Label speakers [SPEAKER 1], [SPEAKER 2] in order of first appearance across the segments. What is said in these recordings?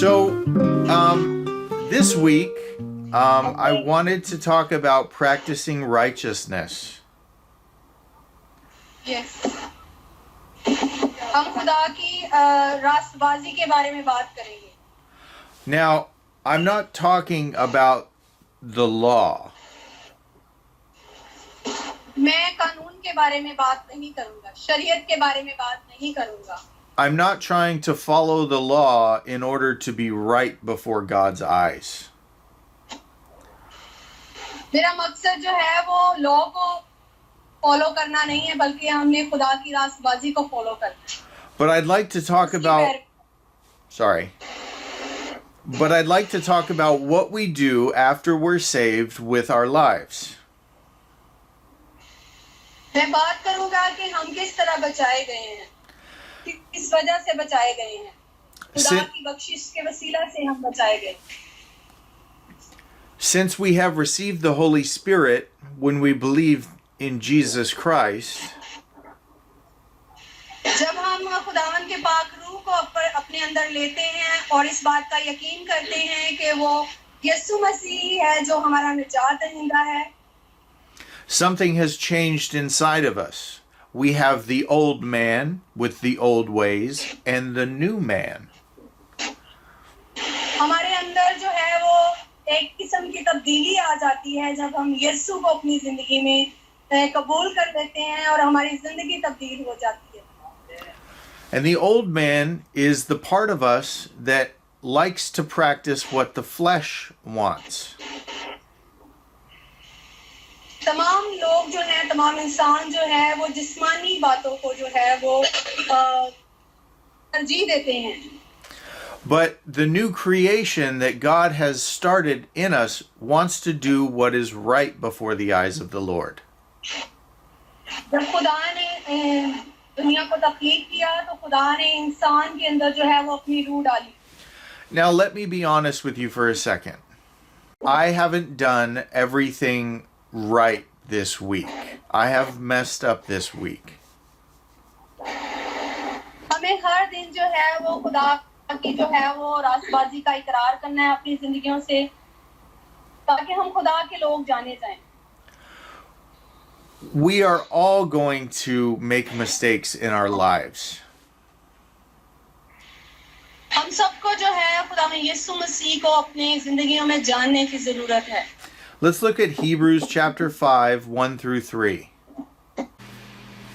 [SPEAKER 1] So, this week, I wanted to talk about practicing righteousness.
[SPEAKER 2] Yes. हम खुदा की रास्तबाजी के बारे में बात करेंगे.
[SPEAKER 1] Now, I'm not talking about the law.
[SPEAKER 2] मैं कानून के बारे में बात नहीं करूंगा, शरीयत के बारे में बात नहीं करूंगा.
[SPEAKER 1] I'm not trying to follow the law in order to be right before God's eyes.
[SPEAKER 2] मेरा मकसद जो है वो लॉ को फॉलो करना नहीं है, बल्कि हमने खुदा की रास्तबाजी को फॉलो करना है.
[SPEAKER 1] But I'd like to talk about what we do after we're saved with our lives.
[SPEAKER 2] मैं बात करूंगा कि हम किस तरह बचाए गए हैं, किस वजह से बचाए गए हैं. खुदा की बख्शिश के वसीला से हम बचाए गए.
[SPEAKER 1] Since we have received the Holy Spirit when we believe in Jesus Christ,
[SPEAKER 2] जब हम खुदावन के पाक रूह को अपने अंदर लेते हैं और इस बात का यकीन करते हैं कि वो यीशु मसीह है जो हमारा निजात दहिंदा है,
[SPEAKER 1] something has changed inside of us. We have the old man with the old ways and the new man.
[SPEAKER 2] हमारे अंदर जो है वो एक किस्म की तब्दीली आ जाती है जब हम यीशु को अपनी जिंदगी में कबूल कर लेते हैं और हमारी जिंदगी तब्दील हो जाती है.
[SPEAKER 1] And the old man is the part of us that likes to practice what the flesh wants.
[SPEAKER 2] तमाम लोग जो हैं, तमाम इंसान जो है वो जिस्मानी बातों को जो है वो तरजीह देते हैं.
[SPEAKER 1] But the new creation that God has started in us wants to do what is right before the eyes of the Lord.
[SPEAKER 2] जब खुदा ने दुनिया को तख्लीक किया तो खुदा ने इंसान के अंदर जो है वो अपनी रूह डाली.
[SPEAKER 1] Now let me be honest with you for a second. I haven't done everything right this week. I have messed up this week.
[SPEAKER 2] हमें हर दिन जो है वो खुदा की जो है वो रास्तबाजी का इकरार करना है अपनी जिंदगियों से, ताकि हम खुदा के लोग जाने जाएं.
[SPEAKER 1] We are all going to make mistakes in our lives.
[SPEAKER 2] हम सबको जो है खुदा में यीशु मसीह को अपनी जिंदगियों में जानने की जरूरत है.
[SPEAKER 1] Let's look at Hebrews chapter 5, 1 through 3.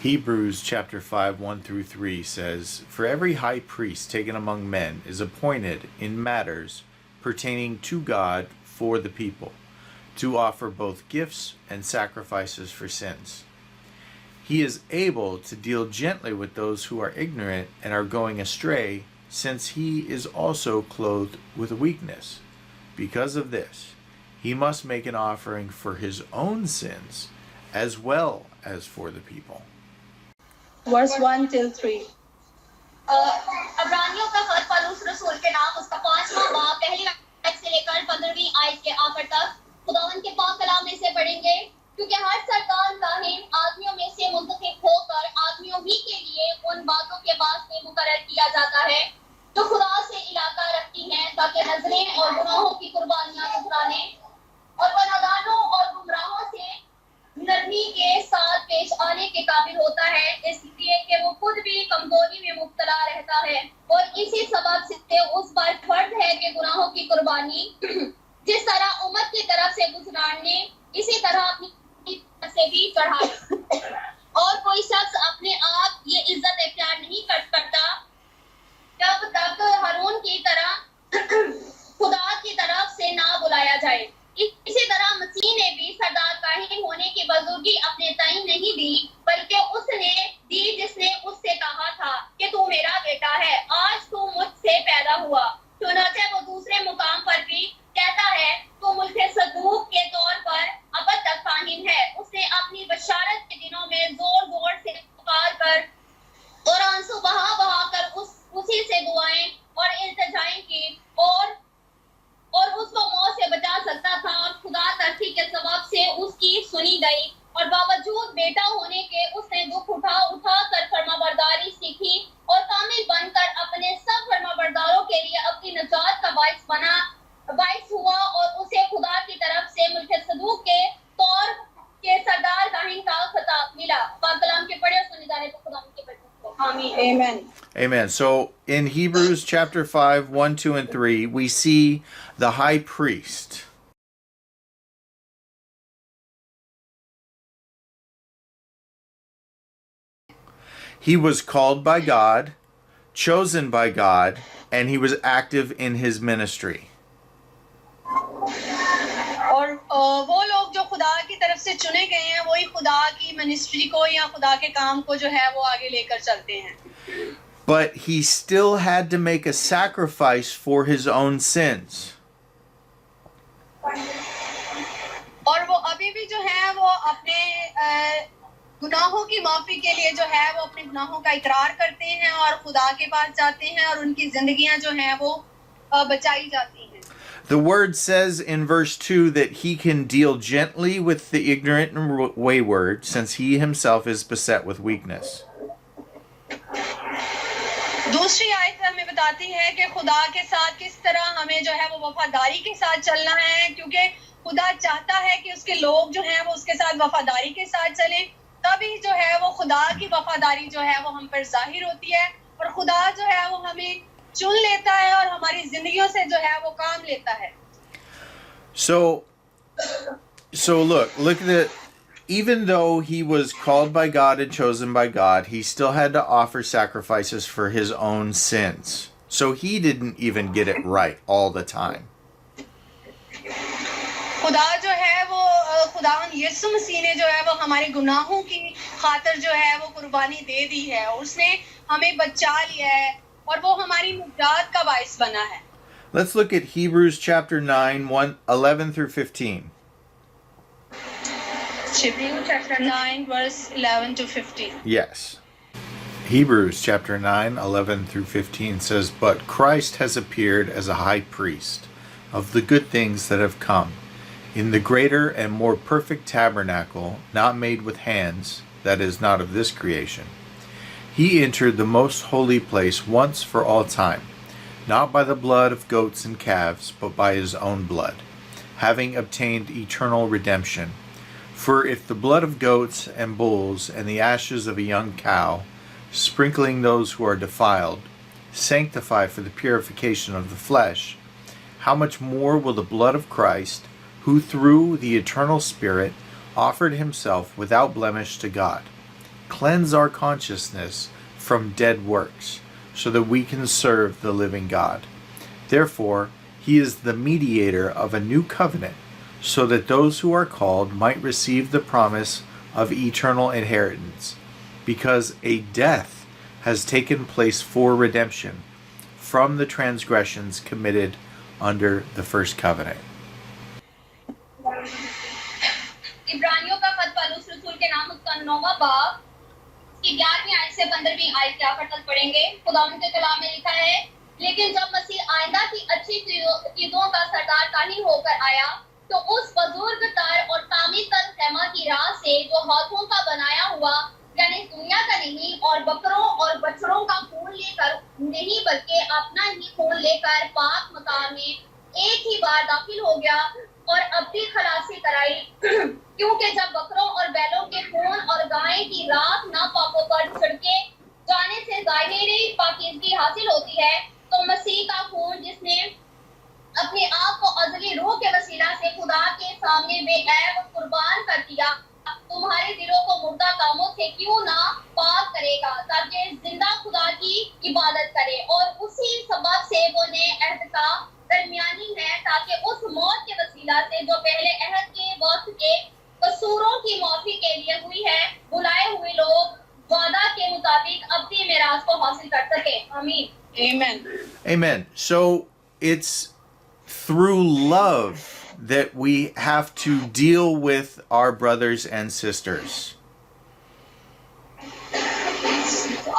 [SPEAKER 1] Hebrews chapter 5, 1 through 3 says, "For every high priest taken among men is appointed in matters pertaining to God for the people, to offer both gifts and sacrifices for sins. He is able to deal gently with those who are ignorant and are going astray, since he is also clothed with weakness. Because of this, he must make an offering for his own sins as well as for the people."
[SPEAKER 2] Verse 1 till 3.
[SPEAKER 3] अब्रानियों का खत पौलुस रसूल के नाम उसका 5वां बाब पहली आयत से लेकर 15वीं आयत के आखिर तक खुदावन के पाक कलाम में से पढ़ेंगे. क्योंकि हर सरकार काहिन आदमियों में से मुंतखब होकर आदमियों ही के लिए उन बातों के वास्ते मुकर्रर किया जाता है जो खुदा से इलाका रखती हैं, ताकि नजरें और गुनाहों की कुर्बानियां ठुकराने और गुनाहगारों और गुमराहों से नरमी के साथ पेश आने के काबिल होता है, इसलिए कि वो खुद भी कमजोरी में मुब्तला रहता है. और इसी सबब से उस पर फर्ज है कि गुनाहों की कुर्बानी जिस तरह उम्मत की तरफ से गुजराने, इसी तरह अपनी तरफ से भी चढ़ाए. और कोई शख्स अपने आप ये इज्जत इख्तियार नहीं कर सकता जब तक हारून की तरह खुदा की तरफ से ना बुलाया जाए. इसी तरह मसीह ने भी सरदार काहिन होने की बुजुर्गी अपने ताई नहीं दी, बल्कि उसने दी जिसने उससे कहा था कि तू मेरा बेटा है, आज तू मुझसे पैदा हुआ. चुनांचे वो दूसरे मुकाम पर भी कहता है, तू मुझसे सदूक के तौर पर अब तक काहिन है. उसने अपनी बशारत
[SPEAKER 2] Amen.
[SPEAKER 1] Amen. So in Hebrews chapter 5, 1, 2, and 3, we see the high priest. He was called by God, chosen by God, and he was active in his ministry.
[SPEAKER 2] और वो लोग जो खुदा की तरफ से चुने गए हैं वही खुदा की मिनिस्ट्री को या खुदा के काम को जो है वो आगे लेकर चलते हैं.
[SPEAKER 1] But he still had to make a sacrifice for his own sins.
[SPEAKER 2] और वो अभी भी जो है वो अपने गुनाहों की माफी के लिए जो है वो अपने गुनाहों का इकरार करते हैं और खुदा के पास जाते हैं और उनकी जिंदगियां जो हैं वो बचाई जाती हैं.
[SPEAKER 1] The word says in verse 2 that he can deal gently with the ignorant and wayward, since he himself is beset with weakness.
[SPEAKER 2] दूसरी आयत हमें बताती है कि खुदा के साथ किस तरह हमें जो है वो वफादारी के साथ चलना है, क्योंकि खुदा चाहता है कि उसके लोग जो हैं वो उसके साथ वफादारी के साथ चलें. तभी जो है वो खुदा की वफादारी जो है वो हम पर जाहिर होती है और खुदा जो है वो हमें चुन लेता है और हमारी जिंदगियों से जो है वो काम लेता है.
[SPEAKER 1] So look at it. Even though he was called by God and chosen by God, he still had to offer sacrifices for his own sins. So he didn't even get it right all the time.
[SPEAKER 2] खुदा जो है वो खुदावन यीशु मसीह ने जो है वो हमारे गुनाहों की खातिर जो है वो कुर्बानी दे दी है और उसने हमें बचा लिया है और वो हमारी निजात का बाइस बना है.
[SPEAKER 1] Let's look at Hebrews chapter 9, 11 through 15.
[SPEAKER 2] Hebrews chapter 9 verse 11 to 15.
[SPEAKER 1] Yes. Hebrews chapter 9, 11 through 15 says, "But Christ has appeared as a high priest of the good things that have come, in the greater and more perfect tabernacle, not made with hands, that is, not of this creation. He entered the most holy place once for all time, not by the blood of goats and calves, but by his own blood, having obtained eternal redemption. For if the blood of goats and bulls and the ashes of a young cow, sprinkling those who are defiled, sanctify for the purification of the flesh, how much more will the blood of Christ, who through the eternal Spirit offered himself without blemish to God, cleanse our consciousness from dead works, so that we can serve the living God. Therefore, he is the mediator of a new covenant, so that those who are called might receive the promise of eternal inheritance, because a death has taken place for redemption from the transgressions committed under the first covenant."
[SPEAKER 3] इब्रानियों का खत पौलुस रसूल के नाम उसका 9वां बाब की 11वीं आयत से 15वीं आयत के आखिर तक पढ़ेंगे. खुदावंद के कलाम में लिखा है, लेकिन जब मसीह आइंदा की अच्छी चीजों का सरदार काहिल होकर आया, तो उस बुजुर्ग तार और तामीर खेमा की राह से जो हाथों का बनाया हुआ यानी दुनिया का नहीं और बकरों और बछड़ों का खून लेकर नहीं बल्कि अपना ही खून लेकर पाक मकान में एक ही बार दाखिल हो गया और अपनी खलासी कराई. क्योंकि जब बकरों और बैलों के खून और गाय की राख नापाकों पर छिड़के जाने से जाहिरी पाकीज़गी हासिल होती है, तो मसीह का खून जिसने अपने आप को अज़ली रूह के वसीला से खुदा के सामने बेऐब कुर्बान कर दिया, तुम्हारे दिलों को मुर्दा कामों से क्यों ना पाक करेगा, ताकि जिंदा खुदा की इबादत करे. और उसी सबब से वो नए अहद का दरमियानी है, ताकि उस मौत के वसीला से जो पहले अहद के वक्त के कसूरों की माफी के लिए हुई है, बुलाए हुए लोग वादा के मुताबिक अपनी मिरास को हासिल कर सके. आमीन.
[SPEAKER 2] Amen.
[SPEAKER 1] Amen. So it's through love that we have to deal with our brothers and sisters.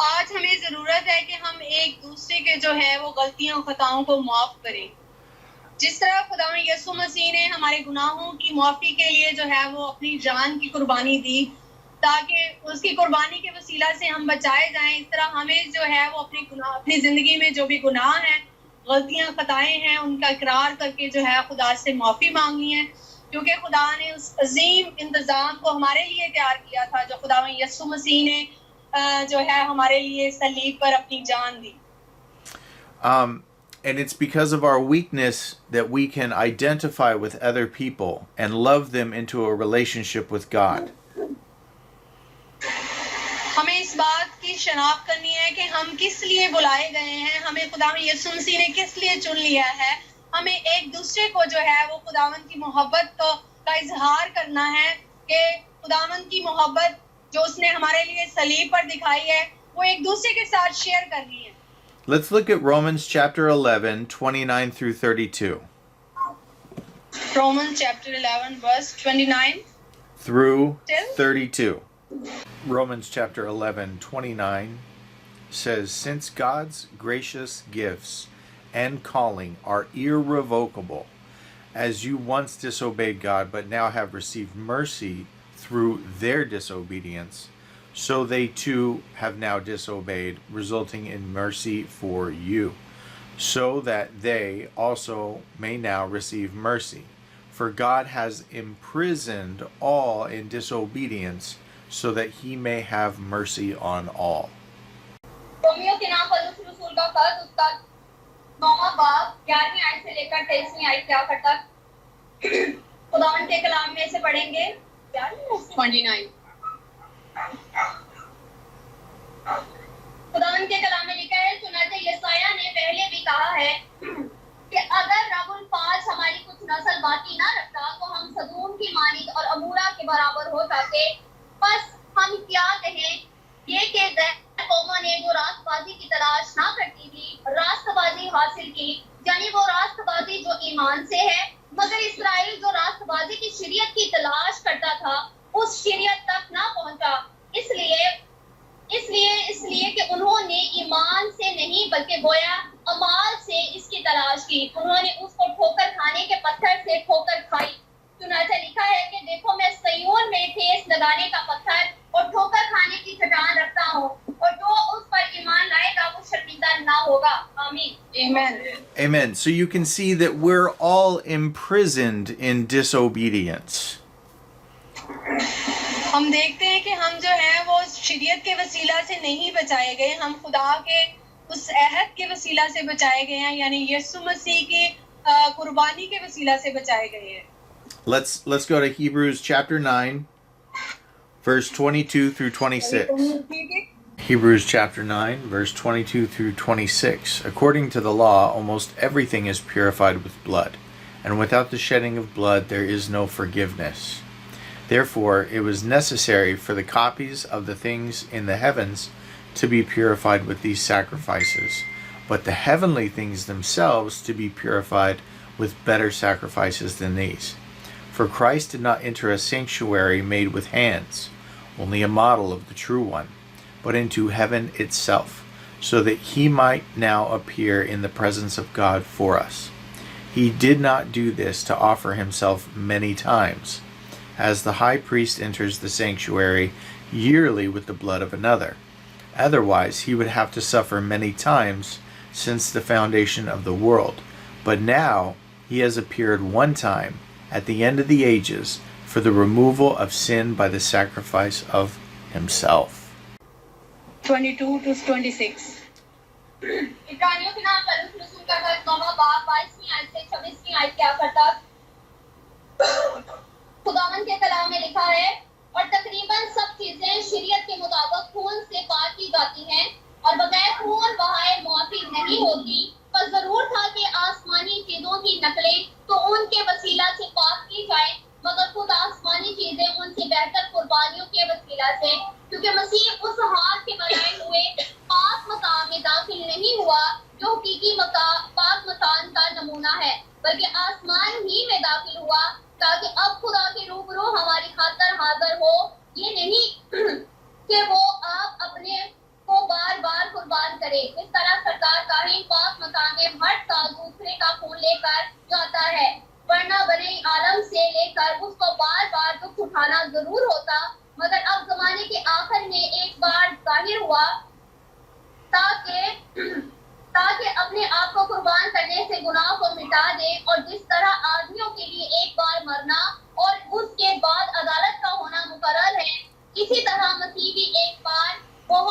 [SPEAKER 2] आज हमें जरूरत है कि हम एक दूसरे के जो है वो गलतियों खताओं को माफ करें. जिस तरह खुदा यीशु मसीह ने हमारे गुनाहों की माफी के लिए जो है वो अपनी जान की कुर्बानी दी, ताकि उसकी कुर्बानी के वसीला से हम बचाए जाएं, इस तरह हमें जो है वो अपनी जिंदगी में जो भी गुनाह हैं, गलतियां खताएं हैं, उनका इकरार करके जो है खुदा से माफी मांगनी है, क्योंकि खुदा ने उस अजीम इंतजाम को हमारे लिए तैयार किया था जो खुदा यीशु मसीह ने जो है हमारे लिए सलीब पर अपनी जान दी।
[SPEAKER 1] And it's because of our weakness that we can identify with other people and love them into a relationship with God.
[SPEAKER 2] हमें इस बात की शनाख्त करनी है कि हम किस लिए बुलाए गए हैं, हमें खुदावंद यीशु मसीह ने किस लिए चुन लिया है। हमें एक दूसरे को जो है वो खुदावंद की मोहब्बत का इजहार करना है कि खुदावंद की मोहब्बत जो उसने हमारे लिए सलीब पर दिखाई है वो एक दूसरे के साथ शेयर करनी है।
[SPEAKER 1] Let's look at Romans chapter 11, 29 through 32.
[SPEAKER 2] Romans chapter 11 verse 29
[SPEAKER 1] Through
[SPEAKER 2] Till?
[SPEAKER 1] 32. Romans chapter 11, 29 says, Since God's gracious gifts and calling are irrevocable, as you once disobeyed God, but now have received mercy through their disobedience, so they too have now disobeyed, resulting in mercy for you, so that they also may now receive mercy. For God has imprisoned all in disobedience, so that he may have mercy on all.
[SPEAKER 3] Romeo के नाम पौलुस रसूल का खत उसका 9वां बाब 11वीं आयत से लेकर 23वीं आयत के आखिर तक खुदावंद के कलाम में से पढ़ेंगे।
[SPEAKER 2] 29
[SPEAKER 3] खुदावंद के कलाम में लिखा है, चुनाचे यशायाह ने पहले भी कहा है कि अगर रबुल पास हमारी कुछ नस्ल बाकी ना रखता तो हम सदूम की मानिद और अमूरा के बराबर हो जाते। बस हम क्या कहें, ये कि गैर कौमों ने जो रास्तबाजी की तलाश ना करती थी रास्तबाजी हासिल की, यानी वो रास्तबाजी जो ईमान से है। मगर इस्राएल जो रास्तबाजी की शरीयत की तलाश करता था उस शरीयत तक ना पहुंचा, इसलिए कि उन्होंने ईमान से नहीं बल्कि गोया अमाल से इसकी तलाश की। उन्होंने उसको ठोकर खाने के पत्थर से ठोकर खाई। चुनाचा लिखा है कि देखो मैं सयोन में ठेस लगाने का पत्थर और ठोकर खाने की चट्टान रखता हूँ, और जो उस पर ईमान लाएगा वो शर्मिंदा ना होगा। आमीन।
[SPEAKER 2] Amen.
[SPEAKER 1] Amen. So you can see that we're all imprisoned in disobedience.
[SPEAKER 2] हम देखते हैं कि हम जो है वो शरीयत के वसीला से नहीं बचाए गए, हम खुदा के उस अहद के वसीला से बचाए गए हैं, यानी यीशु मसीह की कुर्बानी के वसीला से बचाए गए हैं।
[SPEAKER 1] Let's go to Hebrews chapter 9, verse 22 through 26. Hebrews chapter 9, verse 22 through 26. According to the law, almost everything is purified with blood, and without the shedding of blood there is no forgiveness. Therefore, it was necessary for the copies of the things in the heavens to be purified with these sacrifices, but the heavenly things themselves to be purified with better sacrifices than these. For Christ did not enter a sanctuary made with hands, only a model of the true one, but into heaven itself, so that he might now appear in the presence of God for us. He did not do this to offer himself many times, as the high priest enters the sanctuary yearly with the blood of another. Otherwise, he would have to suffer many times since the foundation of the world. But now he has appeared one time at the end of the ages for the removal of sin by the sacrifice of himself.
[SPEAKER 2] 22 to 26
[SPEAKER 3] इब्रानियों के नाम पौलुस रसूल का खत 9वां बाब 22वीं आयत से 26वीं आयत के आखिर तक खुदावंद के कलाम में लिखा है, और तकरीबन सब चीजें शरीयत के मुताबिक खून से पाक की जाती हैं और बगैर खून बहाए मुआफी नहीं होती। पर जरूर था कि आसमानी चीजों की नकलें तो उनके वसीला से पाक की जाए, मगर खुद आसमानी चीजें उनसे बेहतर कुर्बानियों के वसीला से, क्योंकि मसीह उस हाथ के बनाए हुए पाक मकाम में दाखिल नहीं हुआ जो हकीकी पाक मकान का नमूना है, बल्कि आसमान ही में दाखिल हुआ ताकि अब खुदा के रूबरू हमारी खातर हाजिर हो। ये नहीं कि वो आप अपने को बार बार कुर्बान करे। इस तरह सरकार काहीन पाक मकान में हर साल दूसरे का खून लेकर जाता है, वरना बने आलम से लेकर उसको बार बार दुख उठाना जरूर होता, मगर अब जमाने के आखिर में एक बार जाहिर हुआ ताकि अपने आप को कुर्बान करने से गुनाह को मिटा दे। और जिस तरह आदमियों के लिए एक बार मरना और उसके बाद अदालत का होना मुकर्रर है, इसी तरह मसीह भी एक बार बहुत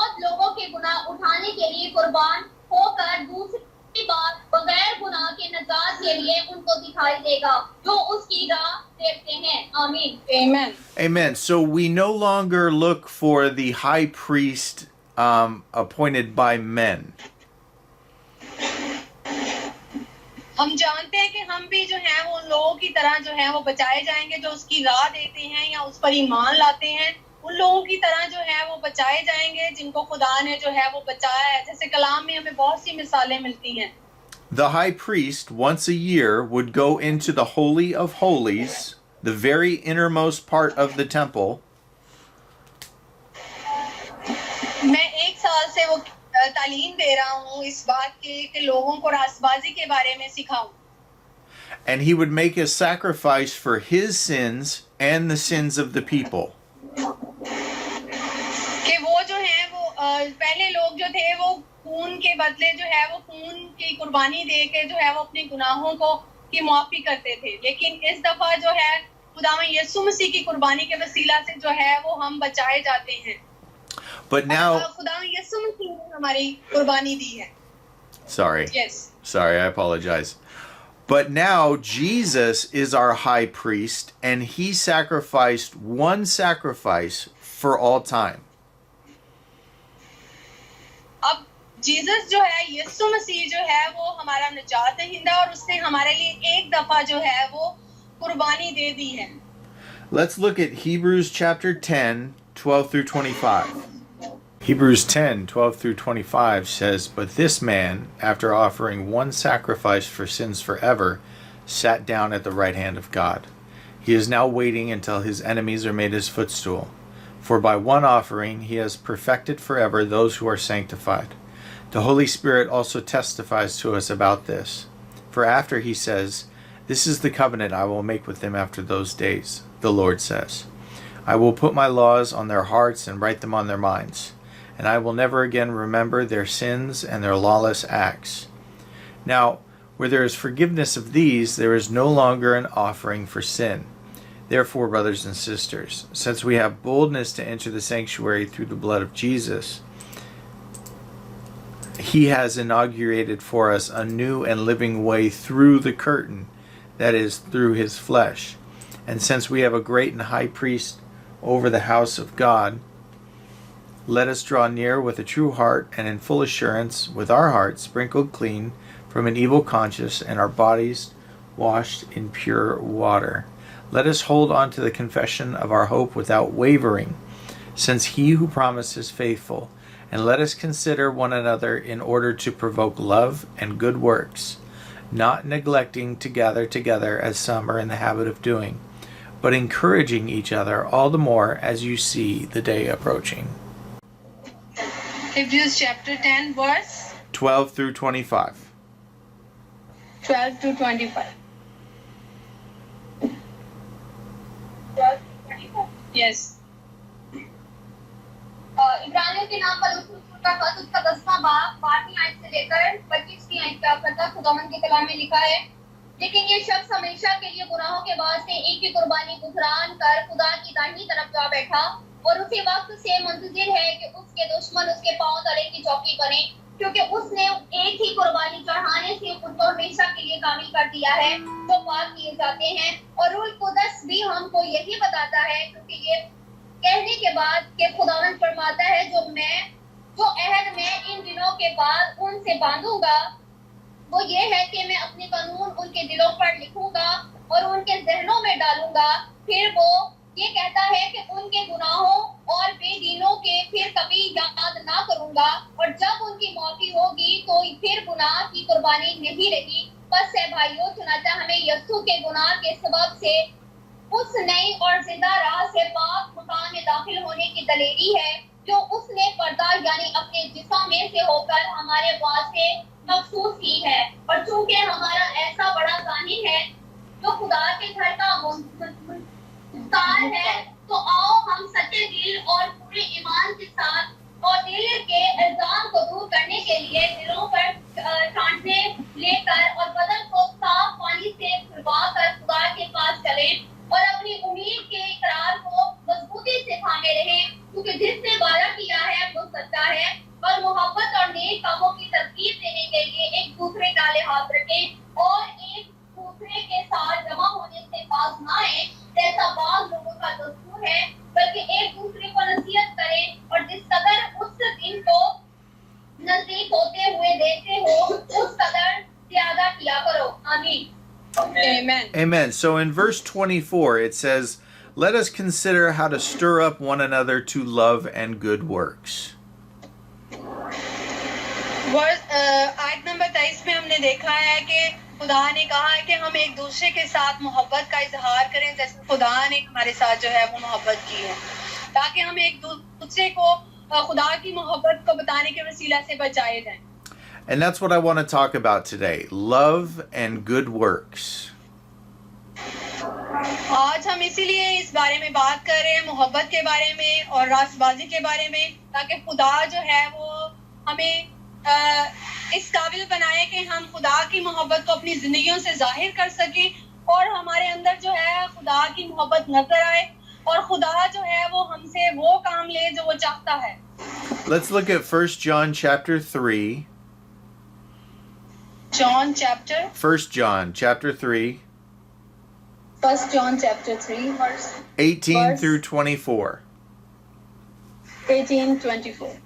[SPEAKER 3] के लिए कुर्बान होकर दूसरी बार बगैर गुनाह के नजात के लिए उनको दिखाई देगा जो उसकी राह देखते हैं। आमीन।
[SPEAKER 2] Amen.
[SPEAKER 1] Amen. So we no longer look for the high priest appointed by men.
[SPEAKER 2] हम जानते हैं कि हम भी जो है वो उन लोगों की तरह जो है वो बचाए जाएंगे जो उसकी राह देते हैं या उस पर ईमान लाते हैं। उन लोगों की तरह जो है वो बचाए जाएंगे जिनको खुदा ने जो है वो बचाया है। जैसे कलाम में हमें बहुत सी मिसालें मिलती हैं।
[SPEAKER 1] The high priest once a year would go into the Holy of Holies, the very innermost part of the temple,
[SPEAKER 2] मैं एक साल से वो तालीम दे रहा हूँ इस बात की कि लोगों को रास्तबाजी के बारे में सिखाऊं।
[SPEAKER 1] and he would make a sacrifice for his sins and the sins of the people.
[SPEAKER 2] कि वो जो है वो पहले लोग जो थे वो खून के बदले जो है वो खून की कुर्बानी दे के जो है वो अपने गुनाहों को की माफी करते थे। लेकिन इस दफा जो है खुदावन यीशु मसीह की कुर्बानी के वसीला से जो है वो हम बचाए जाते हैं।
[SPEAKER 1] But now,
[SPEAKER 2] खुदावन यीशु मसीह ने हमारी कुर्बानी दी है।
[SPEAKER 1] sorry, I apologize. But now Jesus is our high priest, and he sacrificed one sacrifice for all time.
[SPEAKER 2] अब जीसस जो है यीशु मसीह जो है वो हमारा निजात दहिंदा और उसने हमारे लिए एक दफा जो है वो कुर्बानी दे दी है।
[SPEAKER 1] Let's look at Hebrews chapter 10, 12 through 25. Hebrews 10, 12 through 25 says, But this man, after offering one sacrifice for sins forever, sat down at the right hand of God. He is now waiting until his enemies are made his footstool. For by one offering he has perfected forever those who are sanctified. The Holy Spirit also testifies to us about this. For after he says, This is the covenant I will make with them after those days, the Lord says. I will put my laws on their hearts and write them on their minds. And I will never again remember their sins and their lawless acts. Now, where there is forgiveness of these, there is no longer an offering for sin. Therefore, brothers and sisters, since we have boldness to enter the sanctuary through the blood of Jesus, he has inaugurated for us a new and living way through the curtain, that is, through his flesh. And since we have a great and high priest over the house of God, let us draw near with a true heart and in full assurance, with our hearts sprinkled clean from an evil conscience and our bodies washed in pure water. Let us hold on to the confession of our hope without wavering, since he who promised is faithful. And let us consider one another in order to provoke love and good works, not neglecting to gather together as some are in the habit of doing, but encouraging each other all the more as you see the day approaching.
[SPEAKER 2] Hebrews chapter 10 verse
[SPEAKER 1] 12 through 25.
[SPEAKER 2] 12 to 25. Yes.
[SPEAKER 3] इब्रानियों के नाम पर का खत उसका 10वां बाब 12वीं आयत से लेकर 25वीं आयत तक खुदावंद के कलाम में लिखा है। लेकिन ये शख्स हमेशा के लिए गुनाहों के वास्ते एक ही कुर्बानी गुजरान कर खुदा की दाहिनी तरफ जा बैठा और उसी वक्त से मुंतजिर है कि उसके दुश्मन उसके पांव तले की चौकी करें, क्योंकि उसने एक ही कुर्बानी चढ़ाने से उनको हमेशा के लिए कामिल कर दिया है जो पाक किए जाते हैं। और रूह कुदस भी हमको यही बताता है, क्योंकि ये कहने के बाद कि खुदावंद फरमाता है जो अहद मैं इन दिनों के बाद उनसे बांधूंगा वो ये है कि मैं अपने कानून उनके दिलों पर लिखूंगा और उनके जहनों में डालूंगा। फिर वो ये कहता है कि उनके गुनाहों और बेदीनों के फिर कभी याद ना करूंगा, और जब उनकी माफी होगी तो फिर गुनाह की कुर्बानी नहीं रही। बस है भाइयों, चुनाचा हमें यीशु के गुनाह के सबब से उस नई और जिंदा राह से पाक मकान में दाखिल होने की दलेरी है जो उसने पर्दा यानी अपने जिस्म में से होकर हमारे वास्ते मखसूस की है। और चूंकि हमारा ऐसा बड़ा काहिन है जो खुदा के घर का मुख्तार है, तो आओ हम सच्चे दिल और पूरे ईमान के साथ और दिल के इल्जाम को दूर करने के लिए दिलों पर छांटने लेकर और बदन को साफ पानी से धुलवा कर खुदा के पास चले और अपनी उम्मीद के इकरार को मजबूती से थामे रहे, क्योंकि जिसने वादा किया है वो सच्चा है और मोहब्बत और नेक
[SPEAKER 1] Amen. So in verse 24 it says, "Let us consider how to stir up one another to love and good works."
[SPEAKER 2] आयत नंबर 23 में हमने देखा है कि खुदा ने कहा है कि हम एक दूसरे के साथ मोहब्बत का इजहार करें जैसे खुदा ने हमारे साथ जो है वो मोहब्बत की है, ताकि हम एक दूसरे को खुदा की मोहब्बत को बताने के वसीला से बचाए जाएं.
[SPEAKER 1] And that's what I want to talk about today. Love and good works.
[SPEAKER 2] आज हम इसीलिए इस बारे में बात कर रहे हैं, मोहब्बत के बारे में और रास्तबाजी के बारे में, ताकि खुदा जो है वो हमें इस काबिल बनाए कि हम खुदा की मोहब्बत को अपनी जिंदगियों से जाहिर कर सके और हमारे अंदर जो है खुदा की मोहब्बत नजर आए और खुदा जो है वो हमसे वो काम ले जो वो चाहता है.
[SPEAKER 1] Let's look at 1 John chapter 3.
[SPEAKER 2] 1 John chapter
[SPEAKER 1] 3,
[SPEAKER 2] 1 John chapter 3 verse
[SPEAKER 1] 18 through 24.
[SPEAKER 2] 18-24.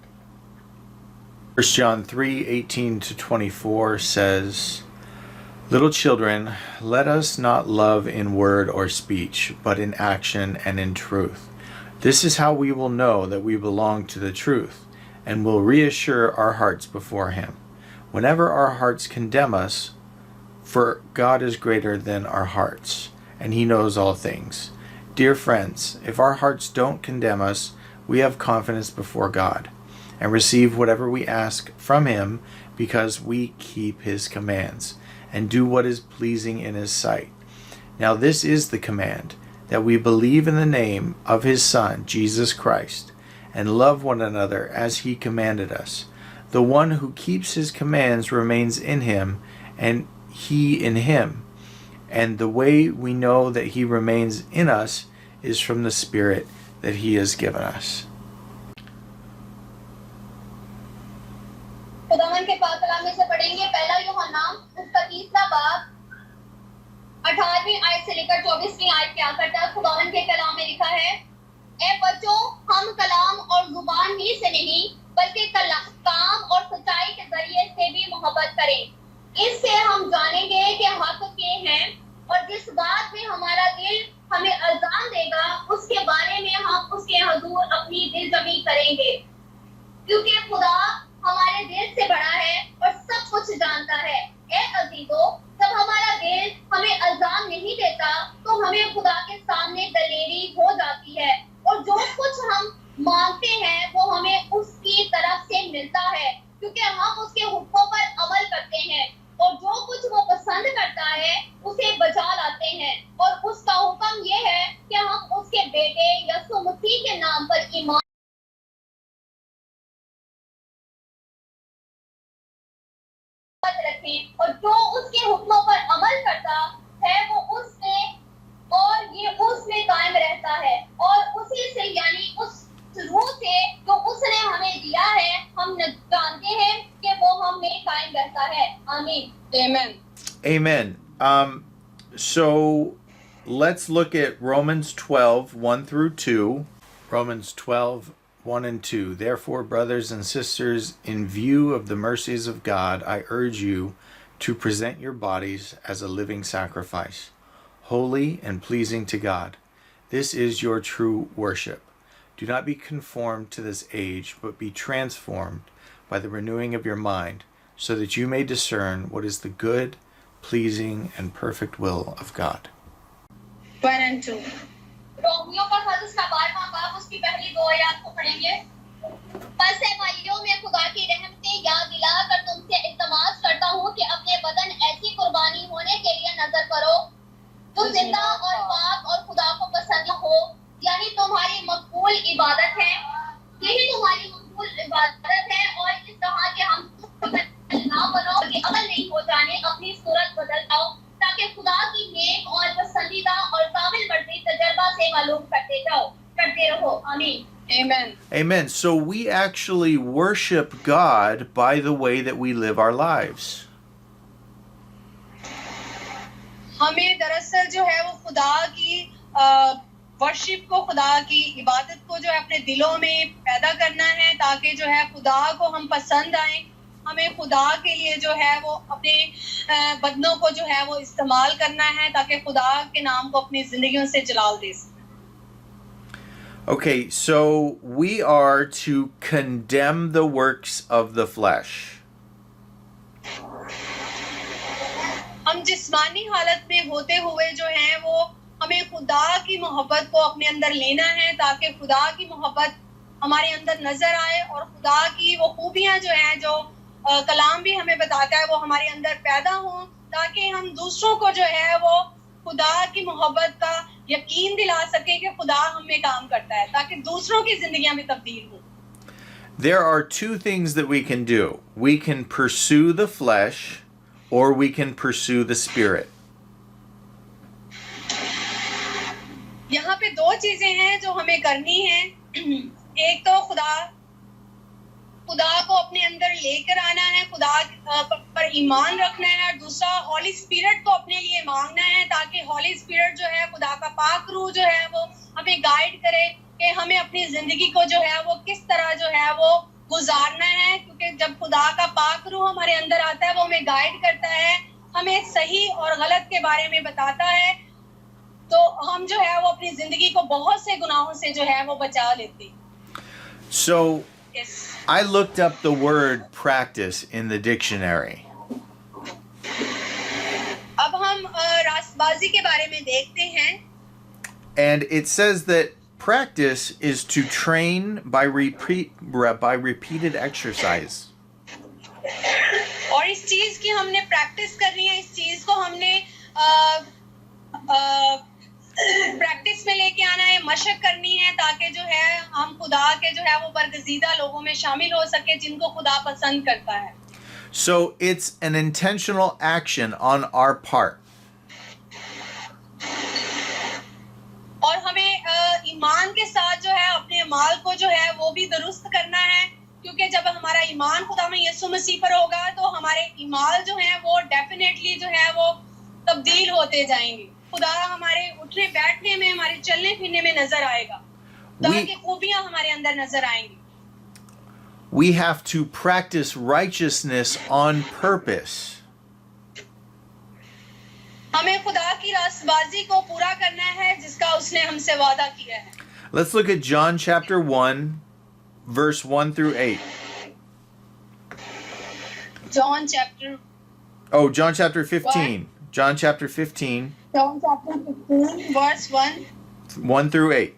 [SPEAKER 1] 1 John 3, 18 to 24 says, "Little children, let us not love in word or speech, but in action and in truth. This is how we will know that we belong to the truth, and will reassure our hearts before Him. Whenever our hearts condemn us, for God is greater than our hearts, and He knows all things. Dear friends, if our hearts don't condemn us, we have confidence before God, and receive whatever we ask from Him, because we keep His commands, and do what is pleasing in His sight. Now this is the command, that we believe in the name of His Son, Jesus Christ, and love one another as He commanded us. The one who keeps His commands remains in Him, and He in Him. And the way we know that He remains in us is from the Spirit that He has given us."
[SPEAKER 3] खुदावन के पाक कलाम में से पढ़ेंगे पहला यूहन्ना उसका 3वां बाब 18वीं आयत से लेकर 24वीं आयत के आखिर तक खुदावन के कलाम में लिखा है, ए बच्चों, हम कलाम और जुबान ही से नहीं बल्कि काम और सच्चाई के जरिए से भी मोहब्बत करें. इससे हम जानेंगे कि हक के हैं और जिस बात में हमारा दिल हमें अज़ान देगा उसके बारे में हम उसके हुजूर अपनी दिलजमी करेंगे, क्योंकि खुदा हमारे दिल से बड़ा है और सब कुछ जानता है. ए अजीजों, जब हमारा दिल हमें अज़ान नहीं देता तो हमें खुदा के सामने दलेरी हो जाती है और जो कुछ हम मांगते हैं वो हमें उसकी तरफ से मिलता है, क्योंकि हम उसके हुक्मों पर अमल करते हैं और जो कुछ वो पसंद करता है उसे बचा लाते हैं. और उसका हुक्म ये है कि हम उसके बेटे यीशु मसीह के नाम पर ईमान रखें और जो उसके हुक्मों पर अमल करता है वो उसमें और ये उसमें कायम रहता है और उसी से यानी उस रूह से जो उसने हमें दिया है हम जानते हैं कि वो हम में कायम रहता है. आमीन.
[SPEAKER 2] Amen.
[SPEAKER 1] Amen. So let's look at Romans 12, 1 through 2. Romans 12, 1 and 2. Therefore, brothers and sisters, in view of the mercies of God, I urge you to present your bodies as a living sacrifice, holy and pleasing to God. This is your true worship. Do not be conformed to this age, but be transformed by the renewing of your mind, so that you may discern what is the good, pleasing, and perfect will of God.
[SPEAKER 2] 1 and 2.
[SPEAKER 3] Romeo का खत उसका 12वां बाब उसकी पहली 2 आयत को पढ़ेंगे. बस है भाइयों, मैं खुदा की रहमत से याद दिलाकर तुमसे इल्तमास करता हूँ कि अपने बदन ऐसी कुर्बानी होने के लिए नजर करो जो जिंदा और पाक और खुदा को पसंद हो, यानी तुम्हारी मकबूल इबादत है. यही तुम्हारी मकबूल इबादत है और इस तरह के हम ना बनो कि अमल नहीं हो जाने अपनी सूरत बदल जाओ, ताकि खुदा की नेक और पसंदीदा और काबिल मर्जी तजर्बा से मालूम करते रहो. आमीन.
[SPEAKER 2] Amen.
[SPEAKER 1] Amen. So we actually worship God by the way that we live our lives.
[SPEAKER 2] हमें दरअसल जो है वो खुदा की वर्शिप को, खुदा की इबादत को जो है अपने दिलों में पैदा करना है, ताकि जो है खुदा को हम पसंद आए हमें खुदा के लिए जो है वो अपने बदनों को जो है वो इस्तेमाल करना है ताकि खुदा के नाम को अपनी जिंदगियों से जलाल दे सकें.
[SPEAKER 1] Okay, so we are to condemn the works of the flesh.
[SPEAKER 2] हम जिस्मानी हालत में होते हुए जो है वो हमें खुदा की मोहब्बत को अपने अंदर लेना है ताकि खुदा की मोहब्बत हमारे अंदर नजर आए और खुदा की वो खूबियां जो है जो कलाम भी हमें बताता है वो हमारे अंदर पैदा हो ताकि हम दूसरों को जो है वो खुदा की मोहब्बत का यकीन दिला सके कि खुदा हम में काम करता है ताकि दूसरों की जिंदगियां भी तब्दील हो.
[SPEAKER 1] There are two things that we can do. We can pursue the flesh or we can pursue the spirit.
[SPEAKER 2] यहाँ पे दो चीजें हैं जो हमें करनी है. एक तो खुदा को अपने अंदर लेकर आना है, खुदा पर ईमान रखना है और दूसरा हॉली स्पिरिट को अपने लिए मांगना है ताकि हॉली स्पिरिट जो है खुदा का पाक रूह जो है वो हमें गाइड करे कि हमें अपनी जिंदगी को जो है वो किस तरह जो है वो गुजारना है. क्योंकि जब खुदा का पाक रूह हमारे अंदर आता है वो हमें गाइड करता है, हमें सही और गलत के बारे में बताता है, तो हम जो है वो अपनी जिंदगी को बहुत से गुनाहों से जो है वो बचा लेते हैं.
[SPEAKER 1] So
[SPEAKER 2] Yes.
[SPEAKER 1] I looked up the word practice in the dictionary.
[SPEAKER 2] अब हम रास्तबाजी के बारे में देखते हैं.
[SPEAKER 1] And it says that practice is to train by repeated exercise.
[SPEAKER 2] और इस चीज की हमने प्रैक्टिस करनी है, इस चीज को हमने प्रैक्टिस में लेके आना है, मशक करनी है ताकि जो है हम खुदा के जो है वो बरगजीदा लोगों में शामिल हो सके जिनको खुदा पसंद करता है.
[SPEAKER 1] So it's an intentional action on our part.
[SPEAKER 2] और हमें ईमान के साथ जो है अपने अमाल को जो है वो भी दुरुस्त करना है क्योंकि जब हमारा ईमान खुदा में यीशु मसीह पर होगा तो हमारे ईमाल जो है वो डेफिनेटली जो है वो तब्दील होते जाएंगे. खुदा हमारे उठने बैठने में, हमारे चलने फिरने में नजर आएगा, खुदा की खूबियां हमारे अंदर नजर आएंगी.
[SPEAKER 1] We have to practice righteousness on purpose.
[SPEAKER 2] हमें खुदा की रास्तबाजी को पूरा करना है जिसका उसने हमसे वादा किया है.
[SPEAKER 1] Let's look at John chapter 1, verse 1 through 8.
[SPEAKER 2] John chapter
[SPEAKER 1] 15. John chapter 15,
[SPEAKER 2] verse 1.
[SPEAKER 1] 1 through 8.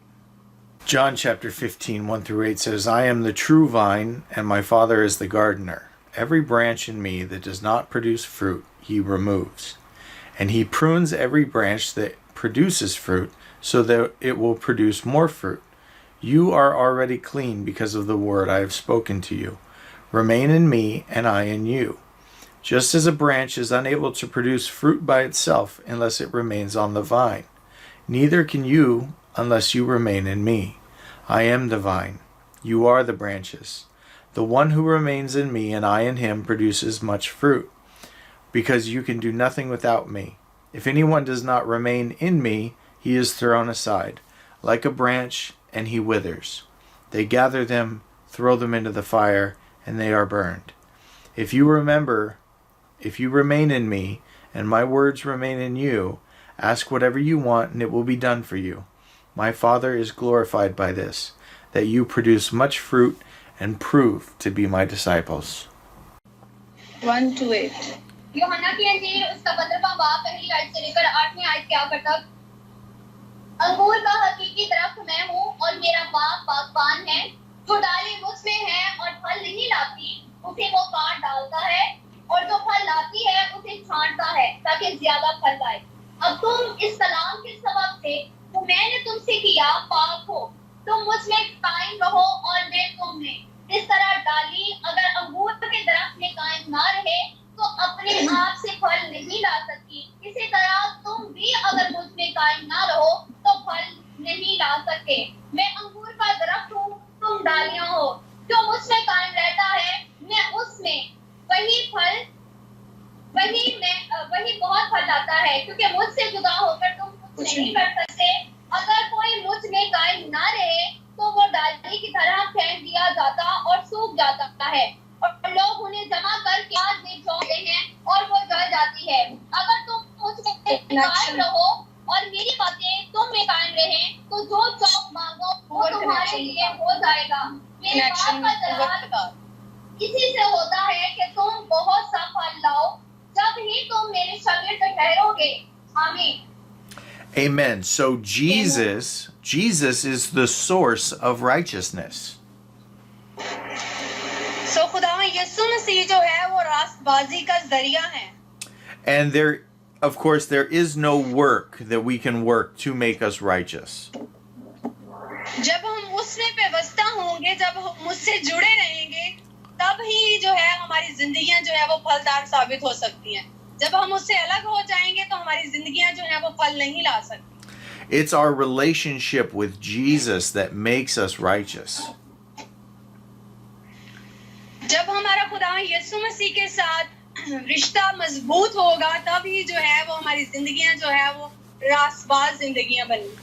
[SPEAKER 1] John chapter 15, 1 through 8 says, I am the true vine, and my Father is the gardener. Every branch in me that does not produce fruit, he removes. And he prunes every branch that produces fruit, so that it will produce more fruit. You are already clean because of the word I have spoken to you. Remain in me, and I in you. Just as a branch is unable to produce fruit by itself unless it remains on the vine, neither can you unless you remain in me. I am the vine, you are the branches. The one who remains in me and I in him produces much fruit, because you can do nothing without me. If anyone does not remain in me, he is thrown aside, like a branch, and he withers. They gather them, throw them into the fire, and they are burned. If you remain in me, and my words remain in you, ask whatever you want, and it will be done for you. My Father is glorified by this, that you produce much fruit and prove to be my disciples.
[SPEAKER 2] 1 to 8.
[SPEAKER 3] यूहन्ना की अंजील उसका 15वां बाब पहली आयत से लेकर 8वीं आयत के आखिर तक. अंगूर का हकीकी दरख्त मैं हूँ और मेरा बाप बागबान है. जो डाली मुझ में है और फल नहीं लाती उसे वो काट डालता है और जो फल लाती है उसे छांटता है ताकि ज्यादा फल लाए. अब तुम इस कलाम के सबब से जो मैंने तुमसे किया पाक हो. तुम मुझ में कायम रहो और मैं तुम में. इस तरह डाली अगर अंगूर के दरख्त में कायम ना रहे तो अपने आप से फल नहीं ला सकती. इसी तरह तुम भी अगर मुझ में कायम ना रहो तो फल नहीं ला सकते. मैं अंगूर का दरख्त हूँ, तुम डालियां हो. जो मुझ में कायम रहता है मैं उसमें, वही बहुत फल लाता है, क्योंकि मुझसे जुदा होकर तुम कुछ नहीं कर सकते. अगर कोई मुझ में कायम ना रहे तो वो डाली की तरह फेंक दिया जाता और सूख जाता है और लोग उन्हें जमा की आग में झोंकते हैं और वो जल जाती है। अगर तुम मुझ में कायम रहो और मेरी बातें तुम में कायम रहें, तो जो चौक मांगो वो तुम्हारे लिए हो जाएगा। मेरे बाप का जवाब इसी से होता है कि तुम बहुत सा फल लाओ, जब ही तुम मेरे शागिर्द ठहरोगे। आमीन।
[SPEAKER 1] Amen. So Jesus is the source of righteousness.
[SPEAKER 2] सो खुदा यीशु मसीह जो है वो रास्तबाजी का जरिया है।
[SPEAKER 1] And of course, there is no work that we can work to make us righteous.
[SPEAKER 2] जब हम उसमें व्यवस्था होंगे, जब हम उससे जुड़े रहेंगे, तब ही जो है हमारी जिंदगियां जो है वो फलदार साबित हो सकती हैं। जब हम उससे अलग हो जाएंगे तो हमारी जिंदगियां जो है वो फल नहीं ला सकती।
[SPEAKER 1] It's our relationship with Jesus that makes us righteous.
[SPEAKER 2] जब हमारा खुदा यीशु मसीह के साथ रिश्ता मजबूत होगा, तब ही जो है वो हमारी जिंदगियां जो है वो रास्तबाज जिंदगियां बनेंगी।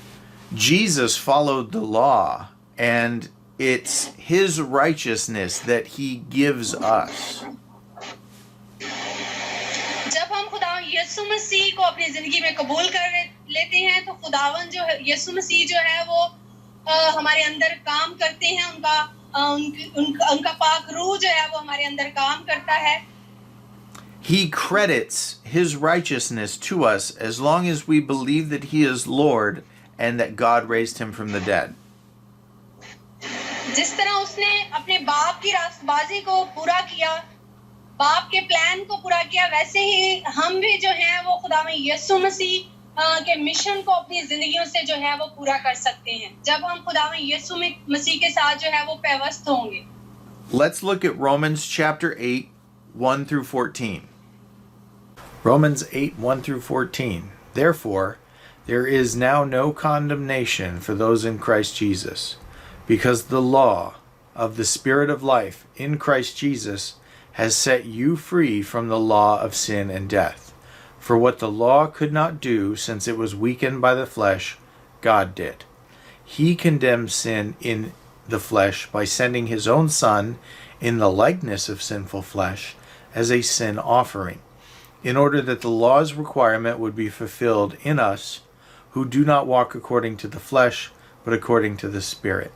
[SPEAKER 1] Jesus followed the law, and it's his righteousness that he gives us.
[SPEAKER 2] जब हम खुदा यीशु मसीह को अपनी जिंदगी में कबूल कर लेते हैं, तो खुदावन जो है यीशु मसीह जो है वो हमारे अंदर काम करते हैं। उनका पाक रूह जो है वो हमारे अंदर काम करता है।
[SPEAKER 1] He credits his righteousness to us as long as we believe that he is Lord and that God raised him from the dead.
[SPEAKER 2] जिस तरह उसने अपने बाप की रास्तबाजी को पूरा किया, बाप के प्लान को पूरा किया, वैसे ही हम भी जो हैं वो खुदा में यीशु मसीह के मिशन को अपनी जिंदगियों से जो है वो पूरा कर सकते हैं, जब हम खुदा में यीशु मसीह के साथ जो है वो पेवस्त होंगे।
[SPEAKER 1] Let's look at Romans chapter 8, 1 through 14. Romans 8, 1 through 14. Therefore, there is now no condemnation for those in Christ Jesus, because the law of the Spirit of life in Christ Jesus has set you free from the law of sin and death. For what the law could not do, since it was weakened by the flesh, God did. He condemned sin in the flesh by sending his own Son in the likeness of sinful flesh as a sin offering, in order that the law's requirement would be fulfilled in us who do not walk according to the flesh, but according to the Spirit.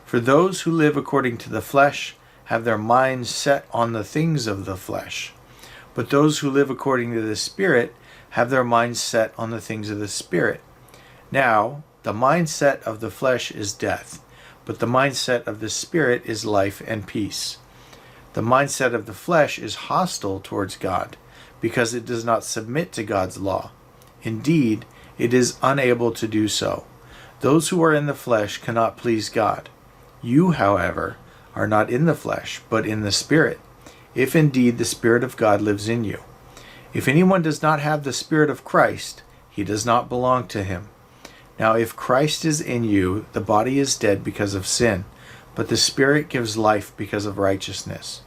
[SPEAKER 1] For those who live according to the flesh have their minds set on the things of the flesh, but those who live according to the Spirit have their minds set on the things of the Spirit. Now, the mindset of the flesh is death, but the mindset of the Spirit is life and peace. The mindset of the flesh is hostile towards God, because it does not submit to God's law. Indeed, it is unable to do so. Those who are in the flesh cannot please God. You, however, are not in the flesh, but in the Spirit, if indeed the Spirit of God lives in you. If anyone does not have the Spirit of Christ, he does not belong to him. Now if Christ is in you, the body is dead because of sin, but the Spirit gives life because of righteousness.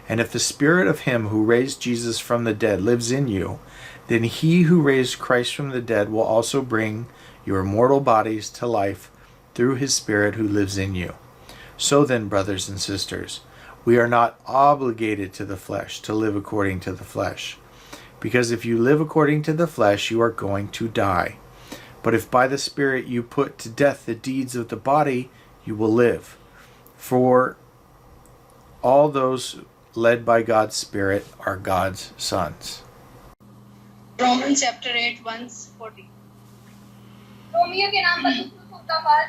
[SPEAKER 1] And if the Spirit of him who raised Jesus from the dead lives in you, then he who raised Christ from the dead will also bring your mortal bodies to life through his Spirit who lives in you. So then, brothers and sisters, we are not obligated to the flesh to live according to the flesh. Because if you live according to the flesh, you are going to die. But if by the Spirit you put to death the deeds of the body, you will live. For all those led by God's Spirit are God's sons.
[SPEAKER 2] Romans chapter 8, 1:40.
[SPEAKER 3] Romeo के नाम पर का फल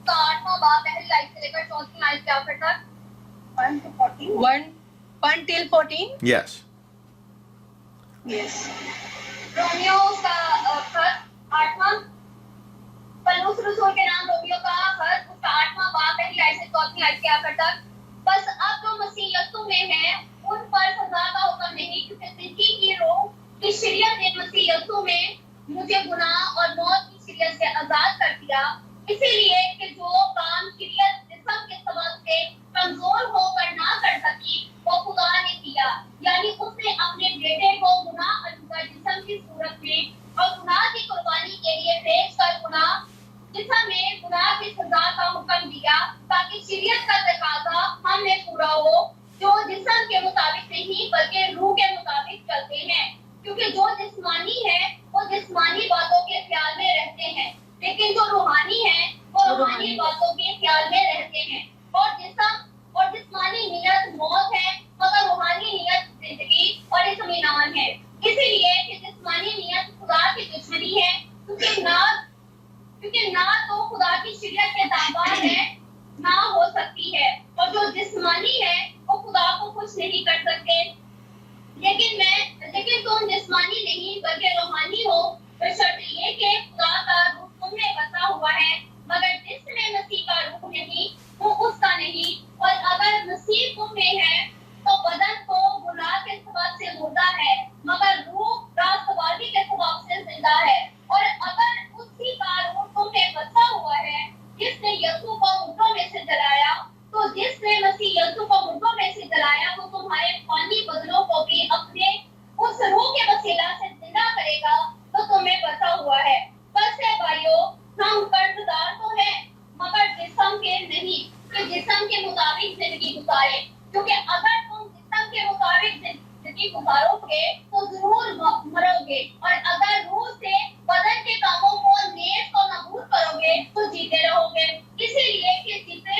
[SPEAKER 3] का 8वां बाब पहली line से लेकर 4वीं लाइन के आखिर तक 1 to 14
[SPEAKER 2] 1 till 14.
[SPEAKER 1] Yes.
[SPEAKER 2] Yes.
[SPEAKER 3] Romeo का खत 8वां पौलुस रसूल के नाम रोमियो का खत उसका 8वां बाब पहली लाइन से 4वीं लाइन के आखिर तक। बस अब जो मसीह यीशु में है उन पर सजा का हुक्म नहीं, क्योंकि जिंदगी की रोह की शरीयत ने मसीह यीशु में मुझे गुनाह और मौत की शरीयत से आजाद कर दिया। इसीलिए कि जो काम शरीयत जिस्म के सबब से कमजोर होकर ना कर सकी, वो खुदा ने किया, यानी उसने अपने बेटे को गुनाह अनुसार जिस्म की सूरत में और गुनाह की कुर्बानी के लिए पेश कर गुनाह जिस्म में गुनाह की सजा का हुक्म दिया, ताकि शरीयत का तकाजा हम में पूरा हो, जो जिस्म के मुताबिक नहीं नहीं कर सकते। लेकिन तुम जिस्मानी नहीं बल्कि रूहानी हो, बशर्ते ये कि खुदा का रूह तुम में बसा हुआ है। मगर जिसमें मसीह का रूह नहीं वो उसका नहीं। और अगर मसीह तुम में है तो बदन तो गुनाह के सबब से मुर्दा है, मगर रूह रास्तबाजी के सबब से जिंदा है। और अगर उसी का रूह तुम में बसा हुआ है जिसने यीशु को मुर्दों में से जलाया, तो जिसने मसीह यीशु को मुर्दों में से जलाया वो तुम्हारे फानी बदनों को भी अपने उस रूह के वसीला से जिंदा करेगा तो तुम्हें बसा हुआ है। बस है भाइयों, हम कर्जदार तो हैं मगर जिस्म के नहीं कि जिस्म के मुताबिक जिंदगी गुजारे, क्योंकि अगर तुम जिस्म के मुताबिक जिंदगी गुजारोगे तो जरूर मरोगे। और अगर रूह से बदन के कामों को नेक और नबूद करोगे तो जीते रहोगे। इसीलिए कि जिसे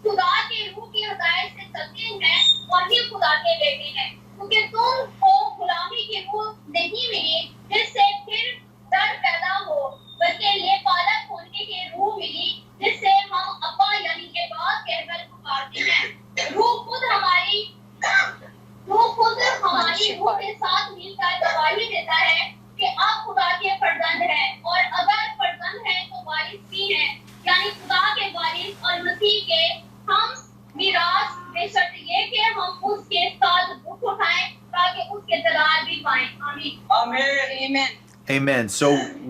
[SPEAKER 3] खुदा के रूह की हदायत से चलते हैं वही खुदा के बेटे हैं, क्योंकि तुमको गुलामी की रूह नहीं मिली जिससे फिर डर पैदा हो, बल्कि ले पालक होने की रूह मिली जिससे हम अब्बा यानी के बाप कहकर पुकारते हैं। रूह खुद हमारी रूह के साथ मिलकर गवाही देता है कि आप खुदा के फर्जंद हैं, और अगर फर्जंद हैं तो वारिस भी हैं, यानी खुदा के वारिस और मसीह के हम मिरास, बेशर्त ये कि हम उसके साथ दुख उठाएं ताकि उसके दलाल भी पाएं। आमीन।
[SPEAKER 2] Amen.
[SPEAKER 1] Amen. So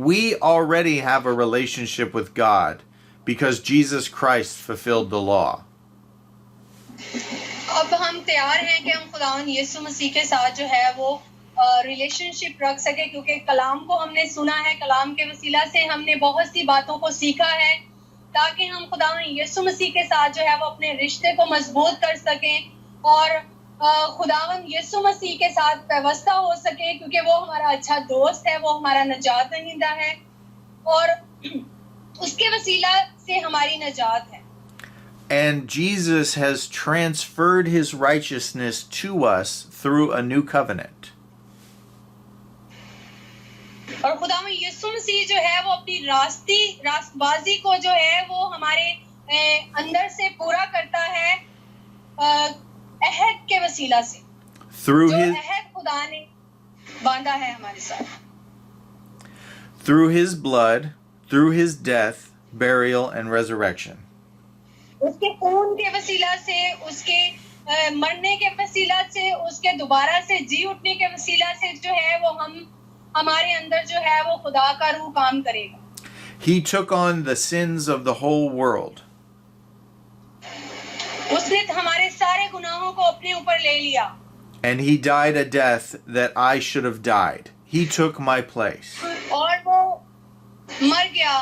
[SPEAKER 1] we already have a relationship with God because Jesus Christ fulfilled the law.
[SPEAKER 2] अब हम तैयार हैं कि हम खुदावन यीशु मसीह के साथ जो है वो रिलेशनशिप रख सके, क्योंकि कलाम को हमने सुना है, कलाम के वसीला से हमने बहुत सी बातों को सीखा है ताकि हम खुदावन यीशु मसीह के साथ जो है वो अपने रिश्ते को मजबूत कर सकें और खुदावन यीशु मसीह के साथ व्यवस्था हो सके, क्योंकि वो हमारा अच्छा दोस्त है, वो हमारा नजात दहिंदा है और उसके वसीला से हमारी नजात है।
[SPEAKER 1] And Jesus has transferred his righteousness to us through a new covenant.
[SPEAKER 2] और खुदावन यीशु मसीह जो है वो अपनी रास्तबाजी को जो है वो हमारे अंदर से पूरा करता है अहद के वसीला से,
[SPEAKER 1] Through
[SPEAKER 2] जो
[SPEAKER 1] his
[SPEAKER 2] अहद खुदा ने बांधा है हमारे साथ,
[SPEAKER 1] through his blood, through his death, burial and resurrection.
[SPEAKER 2] उसके खून के वसीला से, उसके मरने के वसीला से, उसके दोबारा से जी उठने के वसीला से जो है वो हमारे अंदर जो है वो खुदा का रूह काम करेगा।
[SPEAKER 1] He took on the sins of the whole world.
[SPEAKER 2] उसने हमारे सारे गुनाहों को अपने ऊपर ले लिया
[SPEAKER 1] And he died a death that I should have died. He took my place.
[SPEAKER 2] और वो मर गया,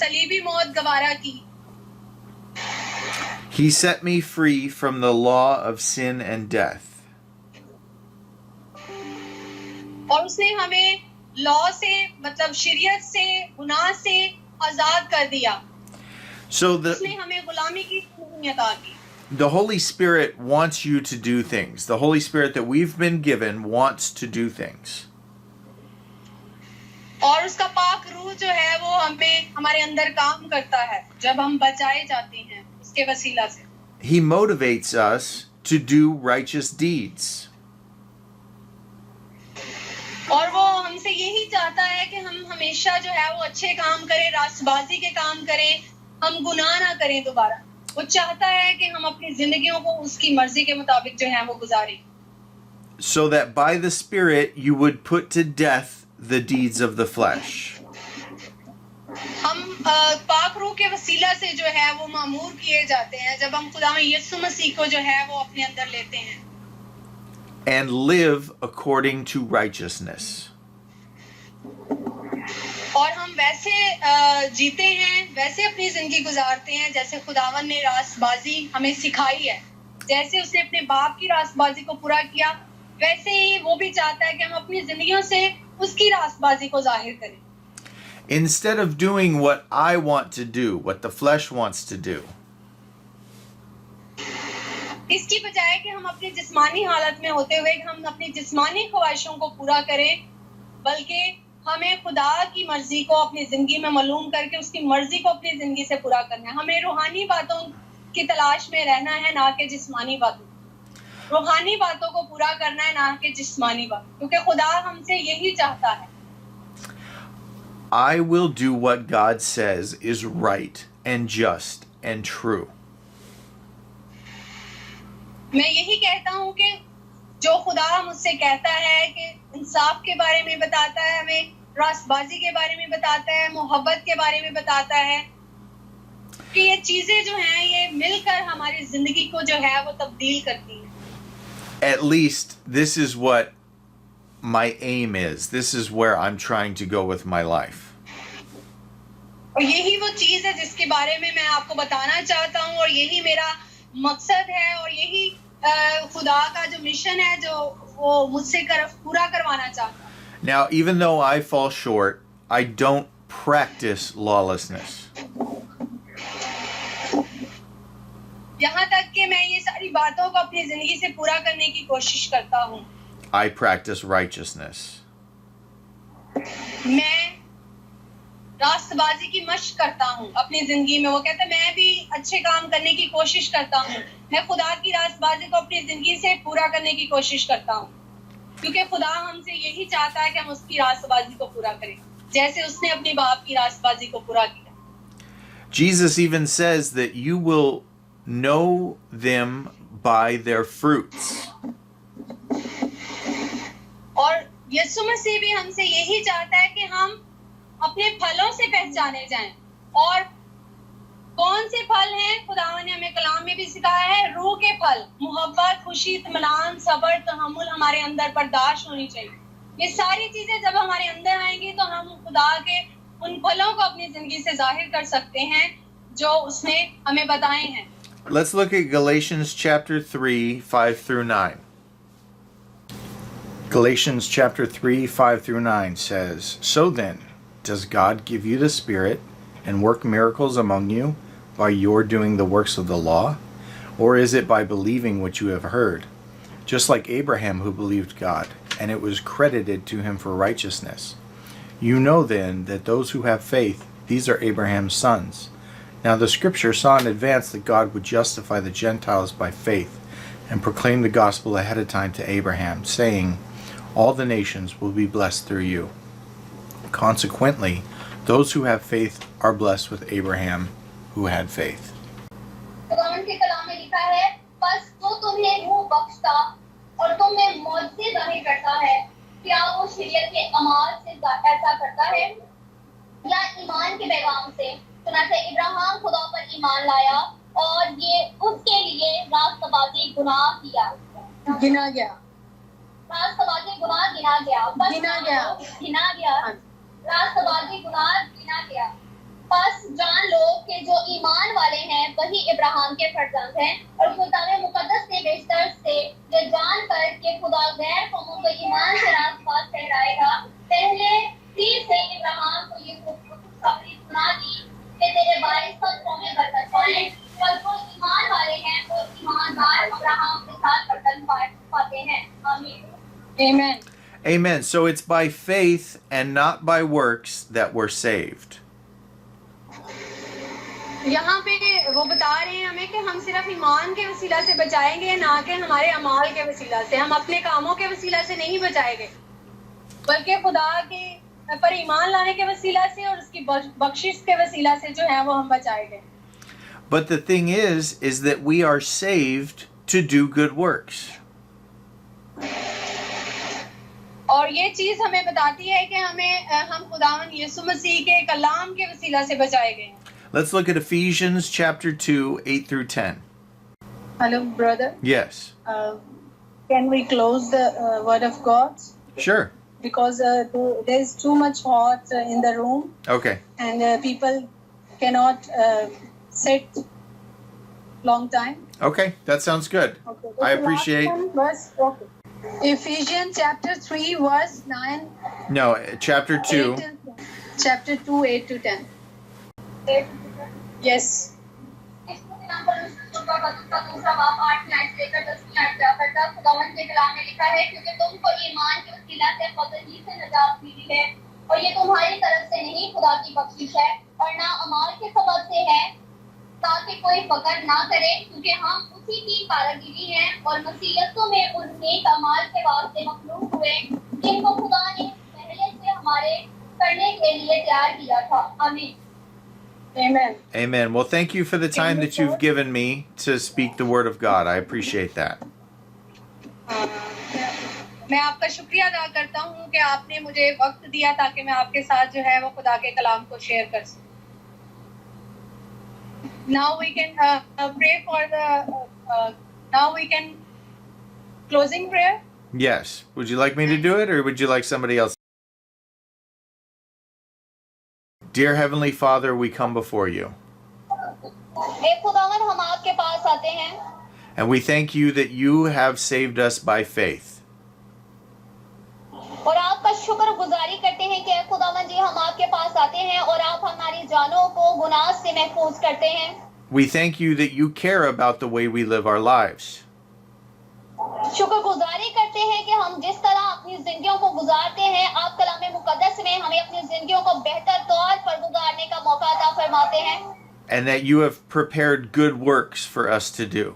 [SPEAKER 2] सलीबी मौत गवारा की।
[SPEAKER 1] He set me free from the law of sin and death.
[SPEAKER 2] और उसने हमें लॉ से मतलब शरीयत से, गुनाह से आजाद कर दिया।
[SPEAKER 1] So
[SPEAKER 2] उसने हमें गुलामी की नहीं अता की।
[SPEAKER 1] the Holy Spirit wants you to do things. The Holy Spirit that we've been given wants to do things.
[SPEAKER 2] और उसका पाक रूह जो है वो हमें हमारे अंदर काम करता है जब हम बचाए जाते हैं उसके वसीला से।
[SPEAKER 1] He motivates us to do righteous deeds.
[SPEAKER 2] और वो हमसे यही चाहता है कि हम हमेशा जो है वो अच्छे काम करें, रास्तबाजी के काम करें, हम गुनाह ना करें दोबारा। वो चाहता है कि हम अपनी जिंदगियों को उसकी मर्जी के मुताबिक जो है वो गुजारें।
[SPEAKER 1] So that by the Spirit you would put to death the deeds of the flesh.
[SPEAKER 2] हम पाक रूह के वसीला से जो है वो मामूर किए जाते हैं जब हम खुदा यीशु मसीह को जो है वो अपने अंदर लेते हैं।
[SPEAKER 1] And live according to righteousness.
[SPEAKER 2] और हम वैसे जीते हैं, वैसे अपनी जिंदगी गुजारते हैं जैसे खुदावन ने रास्तबाजी हमें सिखाई है। जैसे उसने अपने बाप की रास्तबाजी को पूरा किया, वैसे ही वो भी चाहता है कि हम अपनी जिंदगियों से उसकी रास्तबाजी को जाहिर करें।
[SPEAKER 1] Instead of doing what I want to do, what the flesh wants to do,
[SPEAKER 2] इसकी बजाय कि हम अपनी जिस्मानी हालत में होते हुए हम अपनी जिस्मानी ख्वाहिशों को पूरा करें, बल्कि हमें खुदा की मर्जी को अपनी जिंदगी में मालूम करके उसकी मर्जी को अपनी जिंदगी से पूरा करना है। हमें रूहानी बातों की तलाश में रहना है, ना कि जिस्मानी बातों। रूहानी बातों को पूरा करना है, ना कि जिस्मानी बातों, क्योंकि खुदा हमसे यही चाहता है।
[SPEAKER 1] I will do what God says is right and just and true.
[SPEAKER 2] मैं यही कहता हूँ कि जो खुदा मुझसे कहता है कि इंसाफ के बारे में बताता है, हमें रास्तबाजी के बारे में बताता है, मोहब्बत के बारे में बताता है, कि ये चीजें जो हैं ये मिलकर हमारी जिंदगी को जो है वो तब्दील करती हैं।
[SPEAKER 1] At least this is what my aim is. This is where I'm trying to go with my life.
[SPEAKER 2] और यही वो चीज है जिसके बारे में मैं आपको बताना चाहता हूँ, और यही मेरा मकसद है, और यही खुदा का जो मिशन है जो वो मुझसे पूरा करवाना चाहता है।
[SPEAKER 1] Now, even though I fall short, I don't practice lawlessness.
[SPEAKER 2] यहाँ तक कि मैं ये सारी बातों को अपनी जिंदगी से पूरा करने की कोशिश करता हूँ।
[SPEAKER 1] I practice righteousness.
[SPEAKER 2] मैं रास्तबाजी की मशक करता हूँ अपनी जिंदगी में। वो कहते हैं मैं भी अच्छे काम करने की कोशिश करता हूँ, मैं खुदा की रास्तबाजी को अपनी जिंदगी से पूरा करने की कोशिश करता हूँ, क्योंकि खुदा हमसे यही चाहता है कि हम उसकी रास्तबाजी को पूरा करें, जैसे उसने अपने बाप की रास्तबाजी को पूरा किया।
[SPEAKER 1] Jesus even says that you will know them by their fruits.
[SPEAKER 2] और यीशु मसीह भी हमसे यही चाहता है कि हम अपने फलों से पहचाने जाएं। और कौन से फल हैं? खुदावन ने हमें कलाम में भी सिखाया है, रूह के फल, मोहब्बत, खुशी, इत्मीनान, सब्र, तहम्मुल हमारे अंदर बर्दाश्त होनी चाहिए। ये सारी चीजें जब हमारे अंदर आएंगी तो हम खुदा के उन फलों को अपनी जिंदगी से जाहिर कर सकते हैं जो उसने हमें बताए हैं।
[SPEAKER 1] Let's look at Galatians chapter 3, 5 through 9. Galatians chapter 3, 5 through 9 says, So then, does God give you the Spirit and work miracles among you by your doing the works of the law? Or is it by believing what you have heard? Just like Abraham who believed God, and it was credited to him for righteousness. You know then that those who have faith, these are Abraham's sons. Now the Scripture saw in advance that God would justify the Gentiles by faith, and proclaim the gospel ahead of time to Abraham, saying, All the nations will be blessed through you. Consequently, those who have faith are blessed with Abraham, who had faith.
[SPEAKER 3] खुदावंद के कलाम में लिखा है, बस जो तुम्हें रूह बख्शता और तुम में मौजज़े जाहिर करता है, क्या वो शरीयत के अमाल से ऐसा करता है या ईमान के पैगाम से? चुनांचे इब्राहिम खुदा पर ईमान लाया और ये उसके लिए रास्तबाजी गुनाह गिना गया। रास्तबाजी गुनाह गिना गया। रास्तबाजी गुनाह गिना गया। बस जान लो कि जो ईमान वाले हैं वही इब्राहिम के फर्जंद हैं, और किताब मुकद्दस के बेशतर से ये जान कर कि खुदा गैर कौमों को ईमान से रास्तबाज ठहराएगा, पहले तीर से इब्राहिम को ये खुशखबरी सुना दी कि तेरे बारिश सब कौमें बरकत पाएं, और जो ईमान वाले हैं वो ईमानदार इब्राहिम के साथ बरकत पाते हैं। आमीन।
[SPEAKER 2] Amen.
[SPEAKER 1] Amen. So it's by faith and not by works that we're saved.
[SPEAKER 2] यहाँ पे वो बता रहे हैं हमें कि हम सिर्फ ईमान के वसीला से बचाएंगे, ना कि हमारे अमाल के वसीला से। हम अपने कामों के वसीला से नहीं बचाएंगे, बल्कि खुदा के पर ईमान लाने के वसीला से और उसकी बख्शिश के वसीला से जो है वो हम बचाएंगे।
[SPEAKER 1] But the thing is that we are saved to do good works.
[SPEAKER 2] और ये चीज हमें बताती है कि हम खुदावन यीशु मसीह के कलाम के वसीला से बचाए गए हैं।
[SPEAKER 1] Let's look at Ephesians chapter 2, 8 through 10.
[SPEAKER 2] Hello, brother.
[SPEAKER 1] Yes.
[SPEAKER 2] Can we close the word of God?
[SPEAKER 1] Sure.
[SPEAKER 2] Because there is too much hot in the room,
[SPEAKER 1] Okay.
[SPEAKER 2] and people cannot sit long time.
[SPEAKER 1] Okay, that sounds good.
[SPEAKER 2] Okay.
[SPEAKER 1] I appreciate.
[SPEAKER 2] Verse, okay. Ephesians chapter 3 verse 9.
[SPEAKER 1] No, chapter 2.
[SPEAKER 2] Chapter 2, 8 to 10. Yes.
[SPEAKER 3] दूसरा बाप 8 से लेकर 10 तक खुदावंद के कलाम में लिखा है, क्योंकि तुमको ईमान के वसीला से फजल ही से निजात मिली है, और ये तुम्हारी तरफ से नहीं खुदा की बख्शिश है, और ना अमाल के सबब से है, खुदा से कोई पकड़ ना करे, क्योंकि हम उसी की कारागिरी हैं और मसीहतों में उन नेक अमाल के वास्ते मखलूक हुए, जिनको खुदा ने पहले से हमारे करने के लिए तैयार किया था। आमीन।
[SPEAKER 2] Amen.
[SPEAKER 1] Amen. Well, thank you for the time that you've given me to speak the word of God. I appreciate that.
[SPEAKER 2] मैं आपका शुक्रिया अदा करता हूँ कि आपने मुझे वक्त दिया ताकि मैं आपके साथ जो है वो खुदा के कलाम को शेयर कर सकूं। Now we can pray for the. Now we can closing prayer.
[SPEAKER 1] Yes. Would you like me to do it, or would you like somebody else? Dear Heavenly Father, we come before you.
[SPEAKER 3] हे खुदावन, हम आपके पास आते हैं
[SPEAKER 1] And we thank you that you have saved us by faith.
[SPEAKER 3] और आपका शुक्रगुजारी करते हैं कि खुदावन जी, हम आपके पास आते हैं और आप हमारी जानों को गुनाह से महफूज करते हैं।
[SPEAKER 1] We thank you that you care about the way we live our lives.
[SPEAKER 3] शुक्रगुजारी करते हैं कि हम जिस तरह अपनी जिंदगियों को गुजारते हैं, आप कलाम मुकद्दस में हमें अपनी जिंदगियों को बेहतर तौर पर गुजारने का मौका अता फरमाते हैं।
[SPEAKER 1] And that you have prepared good works for us to do.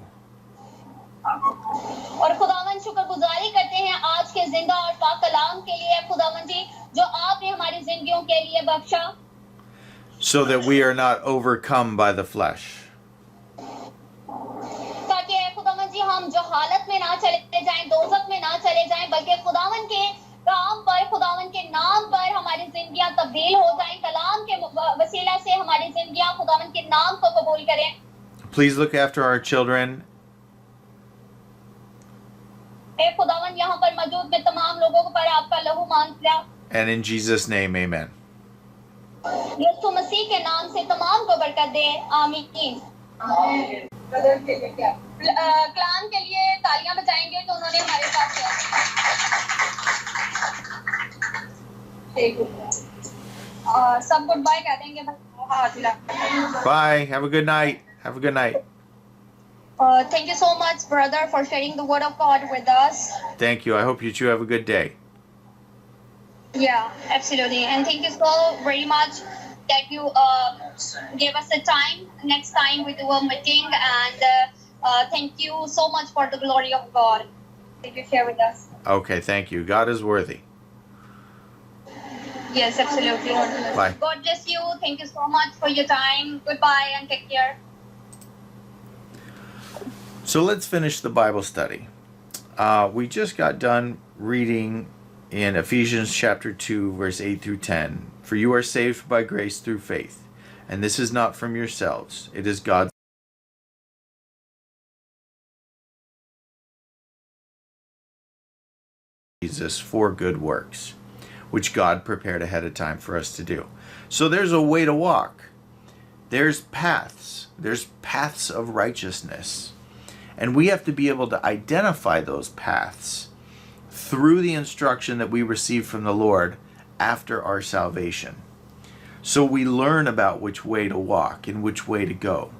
[SPEAKER 3] और खुदावन शुक्रगुजारी करते हैं आज के जिंदा और पाक कलाम के लिए खुदावन जी, जो आपने हमारी जिंदगियों के लिए बख्शा,
[SPEAKER 1] So that we are not overcome by the flesh.
[SPEAKER 3] ताकि खुदावन जी हम जो हालत में ना चले जाएं, दोजख में ना चले जाएं, बल्कि खुदावन के काम पर, खुदावन के नाम पर हमारी जिंदगियां तब्दील हो जाएं। कलाम के वसीला से हमारी जिंदगियां खुदावन के नाम को कबूल करें।
[SPEAKER 1] Please look after our children.
[SPEAKER 3] हे खुदावन, यहाँ पर मौजूद में तमाम लोगों पर आपका लहू मांगता,
[SPEAKER 1] And in Jesus' name, amen.
[SPEAKER 3] यीशु मसीह के नाम से तमाम को बरकत दे। आमीन। कलाम के लिए तालियां बजाएंगे तो उन्होंने हमारे साथ किया। सब गुड बाय कह देंगे बस।
[SPEAKER 1] Bye. Have a good night. Have a good night.
[SPEAKER 3] Thank you so much, brother, for sharing the word of God with us.
[SPEAKER 1] Thank you. I hope you two have a good day.
[SPEAKER 3] Yeah, absolutely. And thank you so very much that you gave us the time. Next time we do a meeting, and thank you so much for the glory of God that you share with us.
[SPEAKER 1] Okay, thank you. God is worthy.
[SPEAKER 3] Yes, absolutely.
[SPEAKER 1] Bye.
[SPEAKER 3] God bless you. Thank you so much for your time. Goodbye and take care.
[SPEAKER 1] So let's finish the Bible study. We just got done reading in Ephesians chapter 2, verse 8 through 10. For you are saved by grace through faith, and this is not from yourselves. It is God's Jesus for good works, which God prepared ahead of time for us to do. So there's a way to walk. There's paths. There's paths of righteousness. And we have to be able to identify those paths through the instruction that we receive from the Lord after our salvation. So we learn about which way to walk and which way to go.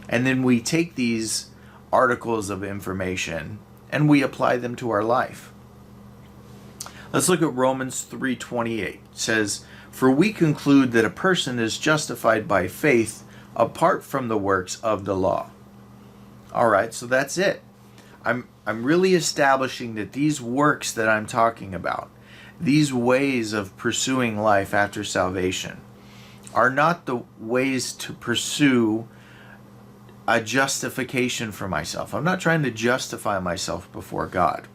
[SPEAKER 1] And then we take these articles of information and we apply them to our life. Let's look at Romans 3:28. It says, "For we conclude that a person is justified by faith apart from the works of the law." All right, so that's it. I'm really establishing that these works that I'm talking about, these ways of pursuing life after salvation, are not the ways to pursue a justification for myself. I'm not trying to justify myself before God.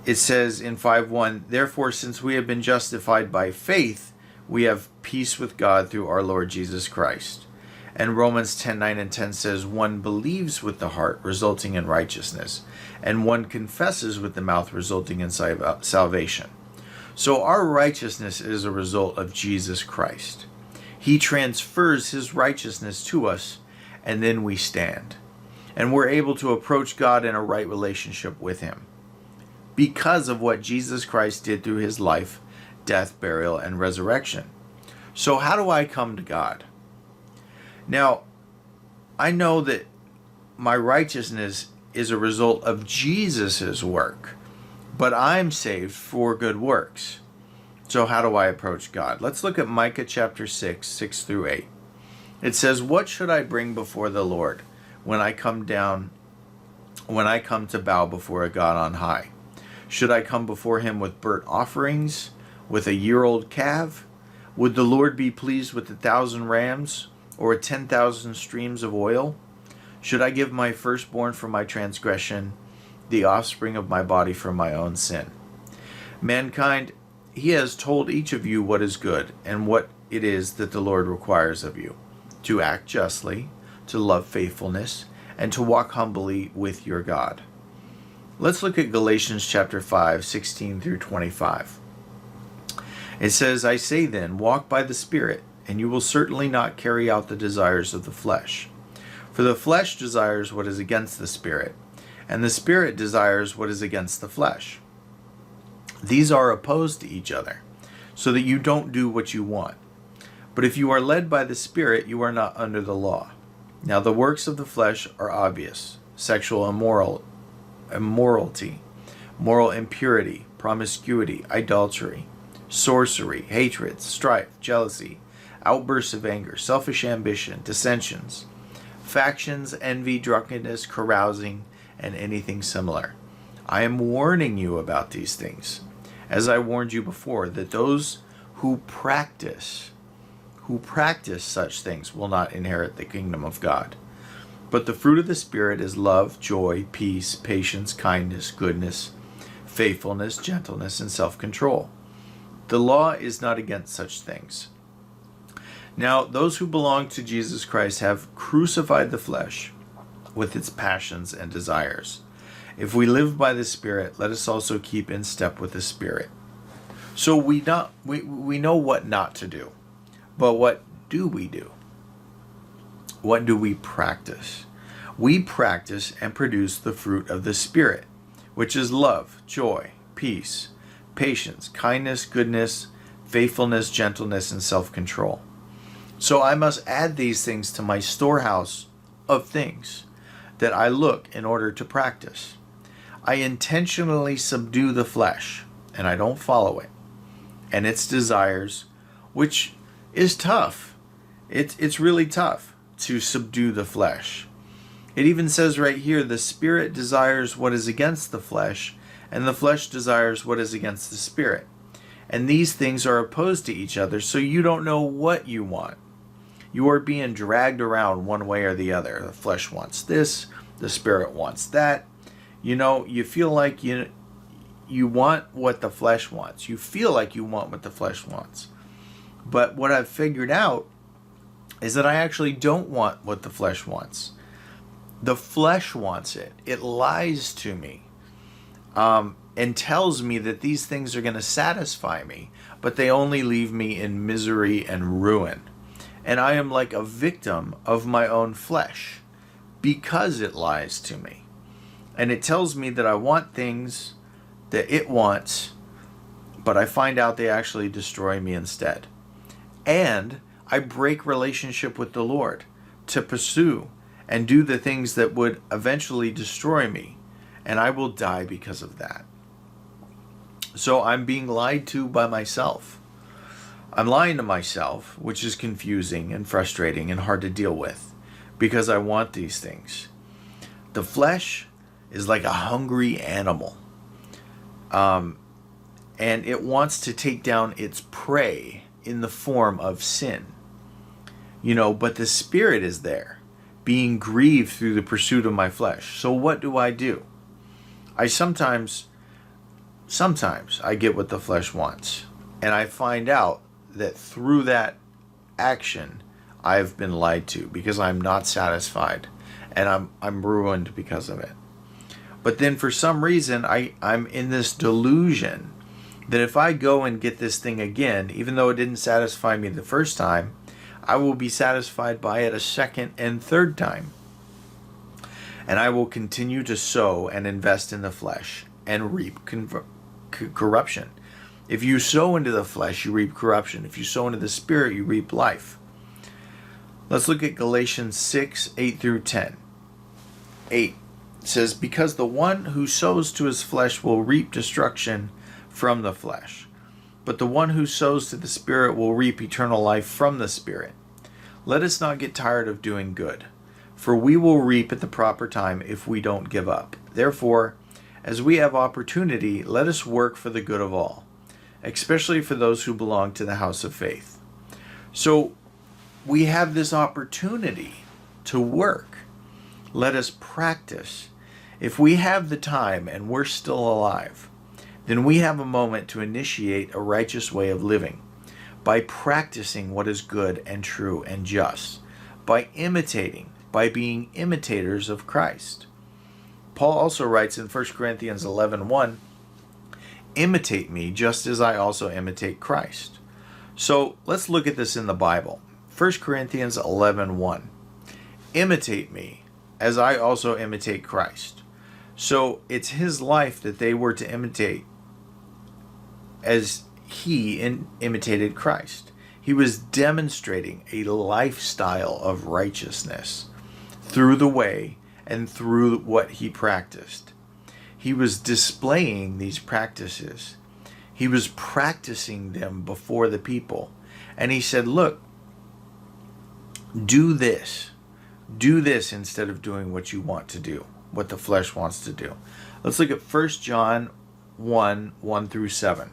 [SPEAKER 1] It says in 5:1, "Therefore, since we have been justified by faith, we have peace with God through our Lord Jesus Christ." And Romans 10:9 and 10 says, "One believes with the heart, resulting in righteousness, and one confesses with the mouth, resulting in salvation." So our righteousness is a result of Jesus Christ. He transfers his righteousness to us, and then we stand. And we're able to approach God in a right relationship with him, because of what Jesus Christ did through his life, death, burial, and resurrection. So how do I come to God? Now, I know that my righteousness is a result of Jesus' work, but I'm saved for good works. So how do I approach God? Let's look at Micah chapter 6, 6 through 8. It says, "What should I bring before the Lord when I come to bow before a God on high? Should I come before him with burnt offerings, with a year-old calf? Would the Lord be pleased with 1,000 rams, or 10,000 streams of oil? Should I give my firstborn for my transgression, the offspring of my body for my own sin? Mankind, he has told each of you what is good and what it is that the Lord requires of you, to act justly, to love faithfulness, and to walk humbly with your God." Let's look at Galatians chapter 5, 16 through 25. It says, "I say then, walk by the Spirit, and you will certainly not carry out the desires of the flesh. For the flesh desires what is against the Spirit, and the Spirit desires what is against the flesh. These are opposed to each other, so that you don't do what you want. But if you are led by the Spirit, you are not under the law. Now the works of the flesh are obvious: sexual immorality, moral impurity, promiscuity, idolatry, sorcery, hatred, strife, jealousy, outbursts of anger, selfish ambition, dissensions, factions, envy, drunkenness, carousing, and anything similar. I am warning you about these things, as I warned you before, that those who practice such things will not inherit the kingdom of God. But the fruit of the Spirit is love, joy, peace, patience, kindness, goodness, faithfulness, gentleness, and self-control. The law is not against such things. Now, those who belong to Jesus Christ have crucified the flesh with its passions and desires. If we live by the Spirit, let us also keep in step with the Spirit." So we know what not to do. But what do we do? What do we practice? We practice and produce the fruit of the Spirit, which is love, joy, peace, patience, kindness, goodness, faithfulness, gentleness, and self-control. So I must add these things to my storehouse of things that I look in order to practice. I intentionally subdue the flesh, and I don't follow it, and its desires, which is tough. It's really tough to subdue the flesh. It even says right here, the Spirit desires what is against the flesh, and the flesh desires what is against the Spirit. And these things are opposed to each other, so you don't know what you want. You are being dragged around one way or the other. The flesh wants this, the Spirit wants that. You feel like you want what the flesh wants. You feel like you want what the flesh wants. But what I've figured out is that I actually don't want what the flesh wants. The flesh wants it. It lies to me and tells me that these things are going to satisfy me, but they only leave me in misery and ruin. And I am like a victim of my own flesh because it lies to me. And it tells me that I want things that it wants, but I find out they actually destroy me instead. And I break relationship with the Lord to pursue and do the things that would eventually destroy me, and I will die because of that. So I'm being lied to by myself. I'm lying to myself, which is confusing and frustrating and hard to deal with, because I want these things. The flesh is like a hungry animal, and it wants to take down its prey in the form of sin. But the Spirit is there, being grieved through the pursuit of my flesh. So what do? I sometimes I get what the flesh wants, and I find out that through that action I've been lied to, because I'm not satisfied and I'm ruined because of it. But then for some reason I'm in this delusion that if I go and get this thing again, even though it didn't satisfy me the first time, I will be satisfied by it a second and third time. And I will continue to sow and invest in the flesh and reap corruption. If you sow into the flesh, you reap corruption. If you sow into the Spirit, you reap life. Let's look at Galatians 6, 8 through 10. 8. It says, because the one who sows to his flesh will reap destruction from the flesh, but the one who sows to the Spirit will reap eternal life from the Spirit. Let us not get tired of doing good, for we will reap at the proper time if we don't give up. Therefore, as we have opportunity, let us work for the good of all, especially for those who belong to the house of faith. So we have this opportunity to work. Let us practice. If we have the time and we're still alive, then we have a moment to initiate a righteous way of living by practicing what is good and true and just, by imitating, by being imitators of Christ. Paul also writes in 1 Corinthians 11:1, imitate me just as I also imitate Christ. So let's look at this in the Bible. 1 Corinthians 11:1, imitate me as I also imitate Christ. So it's his life that they were to imitate as he imitated Christ. He was demonstrating a lifestyle of righteousness through the way and through what he practiced. He was displaying these practices. He was practicing them before the people. And he said, look, do this. Do this instead of doing what you want to do, what the flesh wants to do. Let's look at 1 John 1 through 7.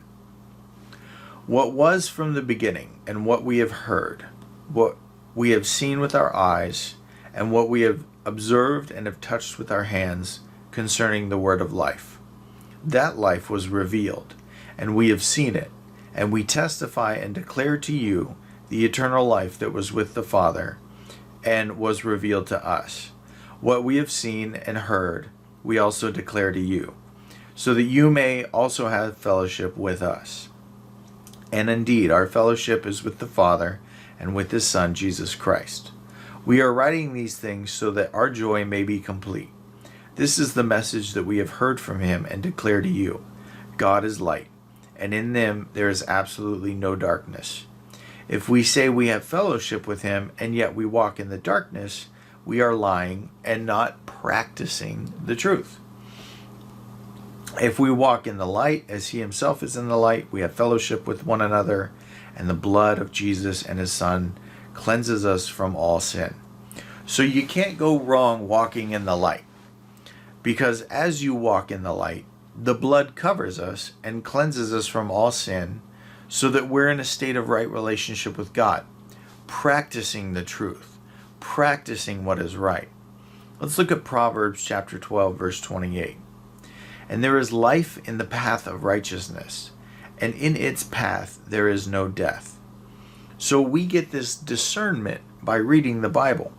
[SPEAKER 1] What was from the beginning, and what we have heard, what we have seen with our eyes, and what we have observed and have touched with our hands concerning the word of life. That life was revealed, and we have seen it, and we testify and declare to you the eternal life that was with the Father and was revealed to us. What we have seen and heard, we also declare to you, so that you may also have fellowship with us. And indeed, our fellowship is with the Father and with His Son, Jesus Christ. We are writing these things so that our joy may be complete. This is the message that we have heard from Him and declare to you. God is light, and in them there is absolutely no darkness. If we say we have fellowship with Him and yet we walk in the darkness, we are lying and not practicing the truth. If we walk in the light as He Himself is in the light, we have fellowship with one another, and the blood of Jesus and His Son cleanses us from all sin. So you can't go wrong walking in the light, because as you walk in the light, the blood covers us and cleanses us from all sin, so that we're in a state of right relationship with God, practicing the truth, practicing what is right. Let's look at Proverbs chapter 12, verse 28. And there is life in the path of righteousness, and in its path there is no death. So we get this discernment by reading the Bible.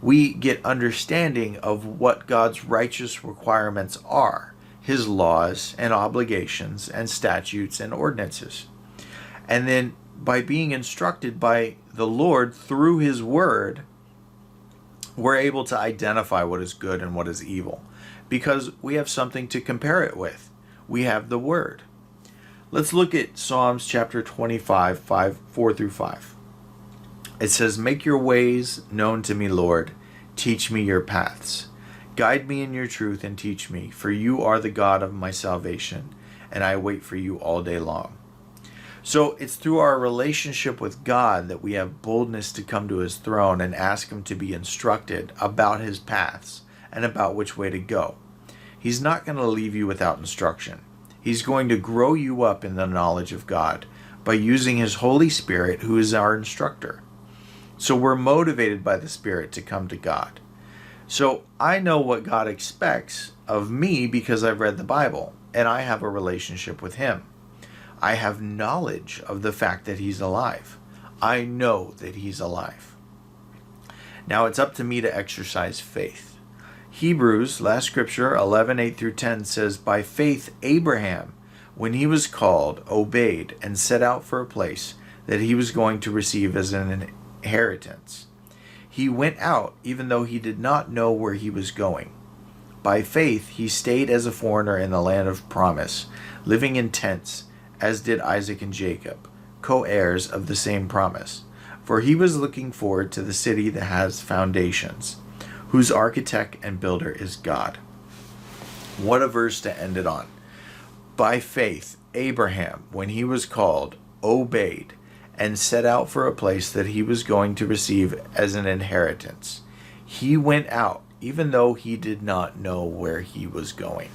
[SPEAKER 1] We get understanding of what God's righteous requirements are, His laws and obligations and statutes and ordinances. And then by being instructed by the Lord through His Word, we're able to identify what is good and what is evil, because we have something to compare it with. We have the Word. Let's look at Psalms chapter 25, 4 through 5. It says, make your ways known to me, Lord. Teach me your paths. Guide me in your truth and teach me, for you are the God of my salvation, and I wait for you all day long. So it's through our relationship with God that we have boldness to come to His throne and ask Him to be instructed about His paths and about which way to go. He's not going to leave you without instruction. He's going to grow you up in the knowledge of God by using His Holy Spirit, who is our instructor. So we're motivated by the Spirit to come to God. So I know what God expects of me because I've read the Bible and I have a relationship with Him. I have knowledge of the fact that He's alive. I know that He's alive. Now it's up to me to exercise faith. Hebrews, last scripture, 11:8 through 10 says, by faith Abraham, when he was called, obeyed and set out for a place that he was going to receive as an inheritance. He went out even though he did not know where he was going. By faith he stayed as a foreigner in the land of promise, living in tents, as did Isaac and Jacob, co-heirs of the same promise. For he was looking forward to the city that has foundations, whose architect and builder is God. What a verse to end it on. By faith, Abraham, when he was called, obeyed and set out for a place that he was going to receive as an inheritance. He went out, even though he did not know where he was going.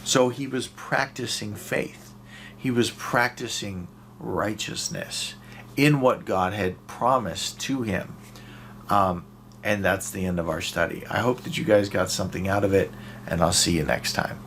[SPEAKER 1] So he was practicing faith. He was practicing righteousness in what God had promised to him. And that's the end of our study. I hope that you guys got something out of it, and I'll see you next time.